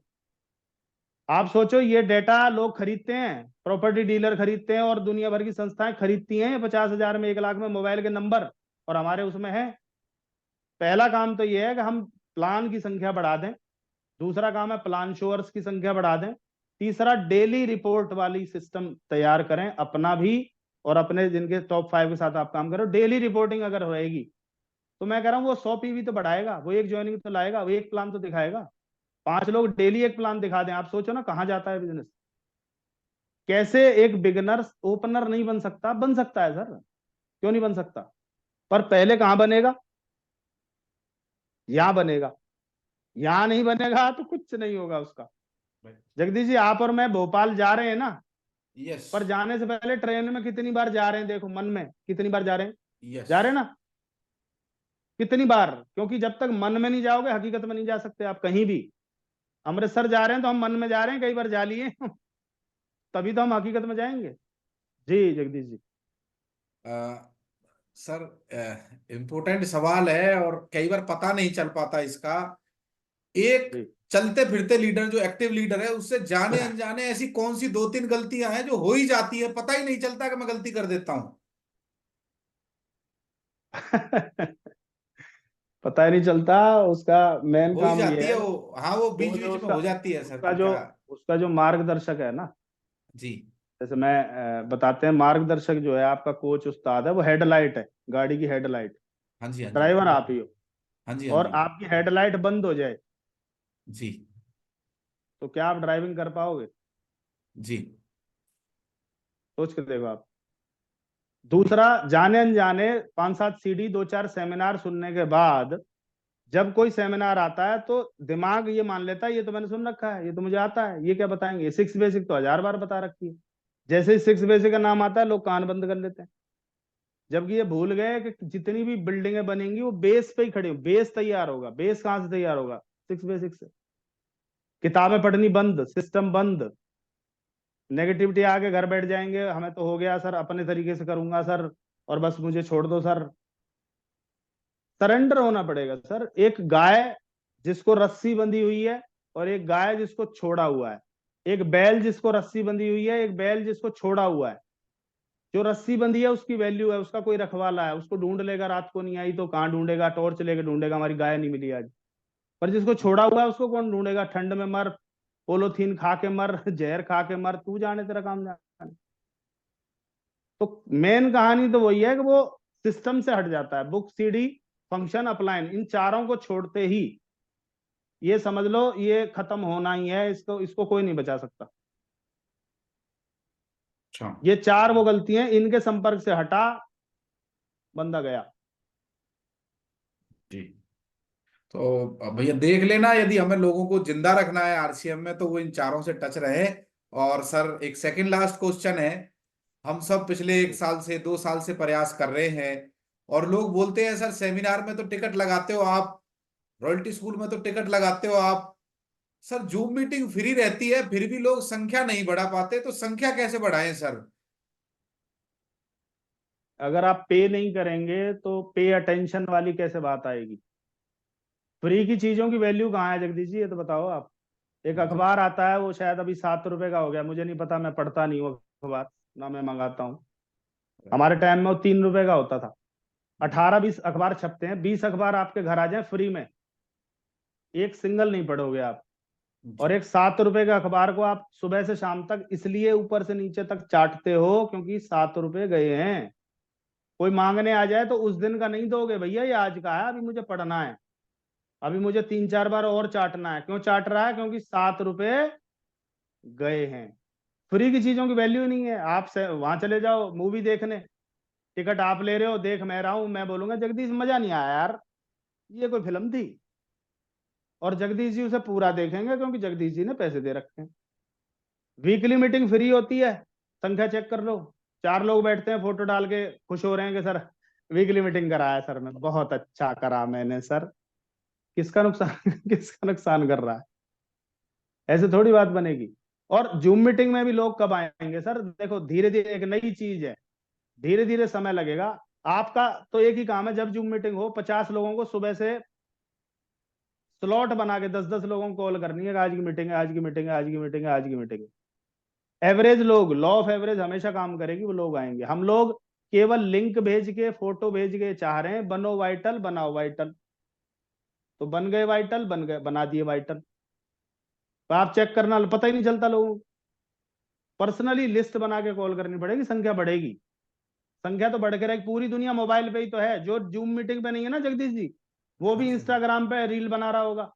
आप सोचो, ये डेटा लोग खरीदते हैं, प्रॉपर्टी डीलर खरीदते हैं और दुनिया भर की संस्थाएं खरीदती हैं 50,000 में, 1 लाख में मोबाइल के नंबर, और हमारे उसमें है। पहला काम तो ये है कि हम प्लान की संख्या बढ़ा दें, दूसरा काम है प्लान शोअर्स की संख्या बढ़ा दें, तीसरा डेली रिपोर्ट वाली सिस्टम तैयार करें अपना भी और अपने जिनके टॉप 5 के साथ आप काम करो। डेली रिपोर्टिंग अगर रहेगी तो मैं कह रहा हूँ वो 100 पीवी तो बढ़ाएगा, वो एक ज्वाइनिंग तो लाएगा, वो एक प्लान तो दिखाएगा। 5 लोग डेली एक प्लान दिखा दें, आप सोचो ना कहाँ जाता है बिजनेस। कैसे एक बिगिनर ओपनर नहीं बन सकता? बन सकता है सर, क्यों नहीं बन सकता? पर पहले कहाँ बनेगा? यहां बनेगा। यहां नहीं बनेगा तो कुछ नहीं होगा उसका। जगदीश जी, आप और मैं भोपाल जा रहे हैं ना, यस पर जाने से पहले ट्रेन में कितनी बार जा रहे हैं? देखो मन में कितनी बार जा रहे हैं? यस जा रहे हैं ना? कितनी बार? क्योंकि जब तक मन में नहीं जाओगे हकीकत में नहीं जा सकते आप कहीं भी। अमृतसर जा रहे हैं तो हम मन में जा रहे हैं, कई बार जा लिए तभी तो हम हकीकत में जाएंगे। जी जगदीश जी। सर, इम्पोर्टेंट सवाल है और कई बार पता नहीं चल पाता इसका। एक जी चलते फिरते लीडर, जो एक्टिव लीडर है, उससे जाने अनजाने ऐसी कौन सी 2-3 गलतियां हैं जो हो ही जाती है, पता ही नहीं चलता कि मैं गलती कर देता हूं। पता ही नहीं चलता। उसका मेन हो ही काम जाती ये है है, वो, हाँ, वो वो बीच जो बीच में उसका हो जाती है सर उसका कि जो क्या। उसका जो मार्गदर्शक है ना, जी जैसे मैं बताते हैं, मार्गदर्शक जो है आपका कोच उस्ताद है, वो हेडलाइट है, गाड़ी की हेडलाइट। हाँ जी हाँ जी ड्राइवर आप ही हो। हाँ जी हाँ और जी आपकी हेडलाइट बंद हो जाए जी तो क्या आप ड्राइविंग कर पाओगे? जी सोच के देखो आप। दूसरा, जाने अनजाने 5-7 सीडी 2-4 सेमिनार सुनने के बाद जब कोई सेमिनार आता है तो दिमाग ये मान लेता है ये तो मैंने सुन रखा है, ये तो मुझे आता है, ये क्या बताएंगे, 6 बेसिक तो 1000 बार बता रखी है। जैसे ही 6 बेसिक का नाम आता है लोग कान बंद कर लेते हैं, जबकि ये भूल गए कि जितनी भी बिल्डिंगें बनेंगी वो बेस पे ही खड़ी हो। बेस तैयार होगा, बेस कहाँ से तैयार होगा? 6 बेसिक से। किताबें पढ़नी बंद, सिस्टम बंद, नेगेटिविटी आके घर बैठ जाएंगे, हमें तो हो गया सर, अपने तरीके से करूंगा सर, और बस मुझे छोड़ दो सर। सरेंडर होना पड़ेगा सर। एक गाय जिसको रस्सी बंधी हुई है और एक गाय जिसको छोड़ा हुआ है, एक बैल जिसको रस्सी बंधी हुई है, एक बैल जिसको छोड़ा हुआ है। जो रस्सी बंधी है उसकी वैल्यू है, उसका कोई रखवाला है, उसको ढूंढ लेगा, रात को नहीं आई तो कहाँ ढूंढेगा, टॉर्च लेके ढूंढेगा, हमारी गाय नहीं मिली आज। पर जिसको छोड़ा हुआ है उसको कौन ढूंढेगा? ठंड में मर, पोलोथीन खा के मर, जहर खा के मर, तू जाने तेरा काम जाने। तो मेन कहानी तो वही है कि वो सिस्टम से हट जाता है। बुक, सीडी, फंक्शन, अपलाइन, इन चारों को छोड़ते ही ये समझ लो ये खत्म होना ही है, इसको इसको कोई नहीं बचा सकता। अच्छा ये 4 वो गलतियां, इनके संपर्क से हटा, बंदा गया। जी। तो अब भैया देख लेना, यदि हमें लोगों को जिंदा रखना है आरसीएम में तो वो इन चारों से टच रहे। और सर, एक सेकंड लास्ट क्वेश्चन है। हम सब पिछले 1 साल से 2 साल से प्रयास कर रहे हैं, और लोग बोलते हैं सर सेमिनार में तो टिकट लगाते हो आप, रॉयल्टी स्कूल में तो टिकट लगाते हो आप, सर जूम मीटिंग फ्री रहती है फिर भी लोग संख्या नहीं बढ़ा पाते, तो संख्या कैसे बढ़ाएं सर? अगर आप पे नहीं करेंगे तो पे अटेंशन वाली कैसे बात आएगी? फ्री की चीजों की वैल्यू कहाँ है जगदीश जी, ये तो बताओ आप। एक अखबार आता है, वो शायद अभी 7 रुपए का हो गया, मुझे नहीं पता, मैं पढ़ता नहीं हूँ अखबार, ना मैं मंगाता हूँ। हमारे टाइम में वो 3 रुपए का होता था। 18-20 अखबार छपते हैं, 20 अखबार आपके घर आ जाए फ्री में, एक सिंगल नहीं पढ़ोगे आप। और एक 7 रुपए के अखबार को आप सुबह से शाम तक इसलिए ऊपर से नीचे तक चाटते हो क्योंकि 7 रुपए गए हैं। कोई मांगने आ जाए तो उस दिन का नहीं दोगे भैया, ये आज का है, अभी मुझे पढ़ना है, अभी मुझे 3-4 बार और चाटना है। क्यों चाट रहा है? क्योंकि 7 रुपए गए हैं। फ्री की चीजों की वैल्यू नहीं है। आप से वहां चले जाओ मूवी देखने, टिकट आप ले रहे हो, देख मैं रहा हूं, मैं बोलूंगा जगदीश मजा नहीं आया यार, ये कोई फिल्म थी? और जगदीश जी उसे पूरा देखेंगे क्योंकि जगदीश जी ने पैसे दे रखे हैं। वीकली मीटिंग फ्री होती है, संख्या चेक कर लो, 4 लोग बैठते हैं, फोटो डाल के खुश हो रहे हैं कि सर वीकली मीटिंग कराया सर, मैं बहुत अच्छा करा मैंने सर। किसका नुकसान किसका नुकसान कर रहा है? ऐसे थोड़ी बात बनेगी। और जूम मीटिंग में भी लोग कब आएंगे सर? देखो धीरे धीरे, एक नई चीज है, धीरे धीरे समय लगेगा। आपका तो एक ही काम है, जब जूम मीटिंग हो 50 लोगों को सुबह से स्लॉट बना के 10-10 लोगों को कॉल करनी है, आज की मीटिंग है, आज की मीटिंग है, आज की मीटिंग है, आज की मीटिंग है। एवरेज लोग, लॉ ऑफ एवरेज हमेशा काम करेगी, वो लोग आएंगे। हम लोग केवल लिंक भेज के, फोटो भेज के चाह रहे हैं बनो वाइटल, बनाओ वाइटल, तो बन गए वाइटल, बन गए, बना दिए वाइटल। तो आप चेक करना, पता ही नहीं चलता लोगों को। पर्सनली लिस्ट बना के कॉल करनी पड़ेगी, संख्या बढ़ेगी। संख्या तो बढ़ के रहेगी, पूरी दुनिया मोबाइल पे ही तो है। जो जूम मीटिंग पे नहीं है ना जगदीश जी, वो हाँ भी जी, हाँ जी, इंस्टाग्राम पे रील बना रहा होगा,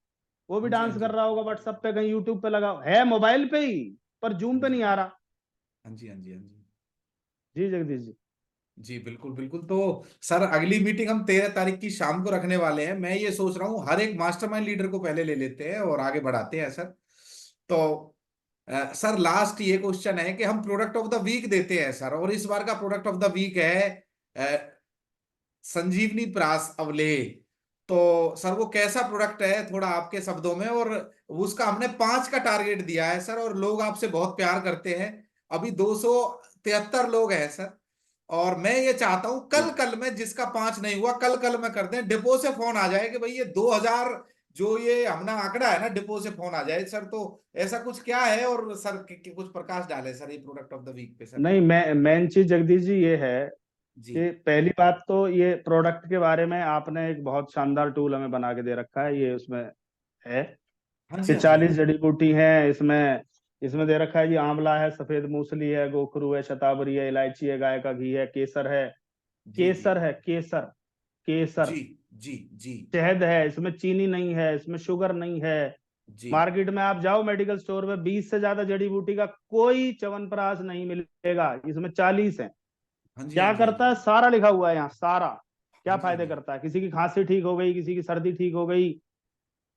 वो भी हाँ जी, हाँ डांस कर जी, रहा होगा, व्हाट्सएप पे, कहीं यूट्यूब पे लगा है, मोबाइल पे ही, पर जूम हाँ पे जी, नहीं आ रहा। हाँ जी, हाँ जी, हाँ जी, जी जगदीश जी। जी बिल्कुल बिल्कुल। तो सर अगली मीटिंग हम 13 तारीख की शाम को रखने वाले हैं। मैं ये सोच रहा हूँ हर एक मास्टरमाइंड लीडर को पहले ले लेते हैं और आगे बढ़ाते हैं सर। तो सर लास्ट ये क्वेश्चन है कि हम प्रोडक्ट ऑफ द वीक देते हैं सर, और इस बार का प्रोडक्ट ऑफ द वीक है संजीवनी प्रास अवलेह। तो सर वो कैसा प्रोडक्ट है, थोड़ा आपके शब्दों में। और उसका हमने 5 का टारगेट दिया है सर, और लोग आपसे बहुत प्यार करते हैं। अभी 273 लोग हैं सर, और मैं ये चाहता हूं कल जी कल में जिसका 5 नहीं हुआ, कल कल में कर दें, डिपो से फोन आ जाए कि भाई ये 2000 जो ये हमने आंकड़ा है ना, डिपो से फोन आ जाए सर। तो ऐसा कुछ क्या है, और सर कुछ प्रकाश डाले सर ये प्रोडक्ट ऑफ द वीक पे सर। नहीं, मैं मेन चीज जगदीश जी ये है जी, कि पहली बात तो ये प्रोडक्ट के बारे में आपने एक बहुत शानदार टूल हमें बना के दे रखा है, ये उसमें है हाँ जी, कि हाँ जी, हाँ 40 जी, जड़ी बूटी है इसमें। इसमें दे रखा है जी, आंवला है, सफेद मूसली है, गोखरू है, शतावरी है, इलायची है, गाय का घी है, केसर है, जी, जी, केसर, केसर, जी, जी, जी, शहद है, इसमें चीनी नहीं है, इसमें शुगर नहीं है। जी, मार्केट में आप जाओ मेडिकल स्टोर में, 20 से ज्यादा जड़ी बूटी का कोई च्यवनप्राश नहीं मिलेगा, इसमें 40 है। हाँ जी, हाँ क्या जी, हाँ करता है? जी, सारा लिखा हुआ है यहाँ, सारा हाँ क्या जी, हाँ फायदे जी, करता है। किसी की खांसी ठीक हो गई, किसी की सर्दी ठीक हो गई,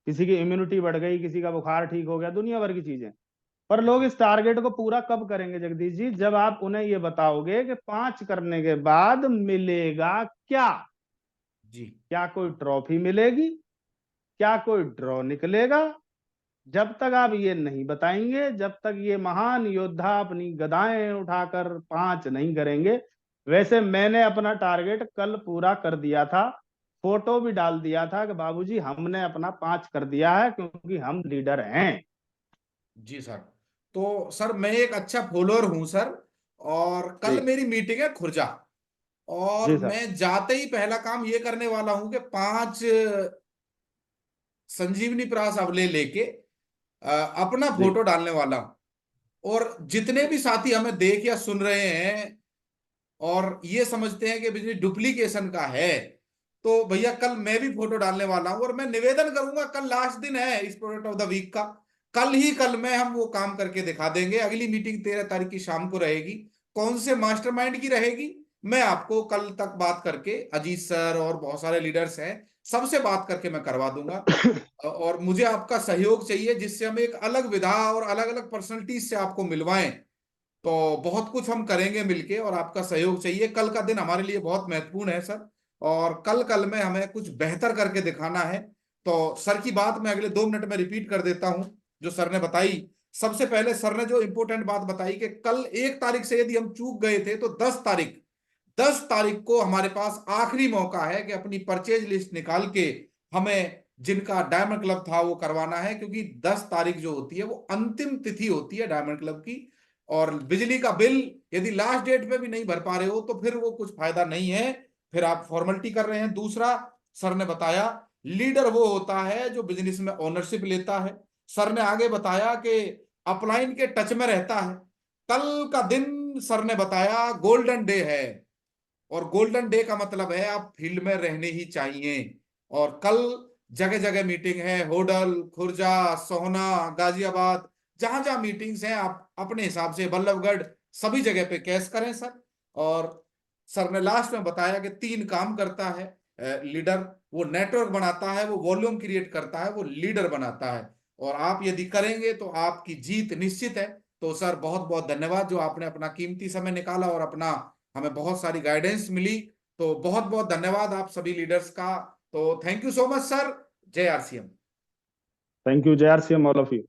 किसी की इम्यूनिटी बढ़ गई, किसी का बुखार ठीक हो गया, दुनिया भर की चीजें। पर लोग जी, इस टारगेट को पूरा कब करेंगे जगदीश जी? जब आप उन्हें ये बताओगे कि 5 करने के बाद मिलेगा क्या। जी, क्या कोई ट्रॉफी मिलेगी? क्या कोई ड्रॉ निकलेगा? जब तक आप ये नहीं बताएंगे, जब तक ये महान योद्धा अपनी गदाएं उठाकर 5 नहीं करेंगे। वैसे मैंने अपना टारगेट कल पूरा कर दिया था, फोटो भी डाल दिया था कि बाबूजी हमने अपना 5 कर दिया है, क्योंकि हम लीडर हैं। जी सर। तो सर मैं एक अच्छा फॉलोअर हूं सर, और कल जी मेरी मीटिंग है खुर्जा, और जी सर। मैं जाते ही पहला काम ये करने वाला हूं कि 5 संजीवनी प्रास अवले लेके अपना जी फोटो डालने वाला हूं। और जितने भी साथी हमें देख या सुन रहे हैं और ये समझते हैं कि बिजनेस डुप्लीकेशन का है, तो भैया कल मैं भी फोटो डालने वाला हूं। और मैं निवेदन करूंगा, कल लास्ट दिन है इस प्रोडक्ट ऑफ द वीक का, कल ही कल में हम वो काम करके दिखा देंगे। अगली मीटिंग 13 तारीख की शाम को रहेगी। कौन से मास्टरमाइंड की रहेगी, मैं आपको कल तक बात करके, अजीत सर और बहुत सारे लीडर्स हैं, सबसे बात करके मैं करवा दूंगा। और मुझे आपका सहयोग चाहिए, जिससे हम एक अलग विधा और अलग अलग पर्सनलिटीज से आपको मिलवाएं। तो बहुत कुछ हम करेंगे मिलके, और आपका सहयोग चाहिए। कल का दिन हमारे लिए बहुत महत्वपूर्ण है सर, और कल कल में हमें कुछ बेहतर करके दिखाना है। तो सर की बात मैं अगले 2 मिनट में रिपीट कर देता हूं जो सर ने बताई। सबसे पहले सर ने जो इंपॉर्टेंट बात बताई कि कल 1 तारीख से यदि हम चूक गए थे, तो 10 तारीख को हमारे पास आखिरी मौका है कि अपनी परचेज लिस्ट निकाल के हमें जिनका डायमंड क्लब था वो करवाना है। क्योंकि 10 तारीख जो होती है वो अंतिम तिथि होती है डायमंड क्लब की। और बिजली का बिल यदि लास्ट डेट पे भी नहीं भर पा रहे हो, तो फिर वो कुछ फायदा नहीं है, फिर आप फॉर्मेलिटी कर रहे हैं। दूसरा, सर ने बताया लीडर वो होता है जो बिजनेस में ओनरशिप लेता है। सर ने आगे बताया कि अपलाइन के टच में रहता है। कल का दिन सर ने बताया गोल्डन डे है। और गोल्डन डे का मतलब है आप फील्ड में रहने ही चाहिए। और कल जगह जगह मीटिंग है, होडल, खुर्जा, सोहना, गाजियाबाद, जहां जहां मीटिंग्स हैं आप अपने हिसाब से, बल्लभगढ़, सभी जगह पे कैश करें सर। और सर ने लास्ट में बताया कि 3 काम करता है लीडर, वो नेटवर्क बनाता है, वो वॉल्यूम क्रिएट करता है, वो लीडर बनाता है। और आप यदि करेंगे तो आपकी जीत निश्चित है। तो सर बहुत बहुत धन्यवाद जो आपने अपना कीमती समय निकाला और अपना हमें बहुत सारी गाइडेंस मिली। तो बहुत बहुत धन्यवाद आप सभी लीडर्स का। तो thank you so much sir. जय आरसीएम। थैंक यू, जय R C M all of you.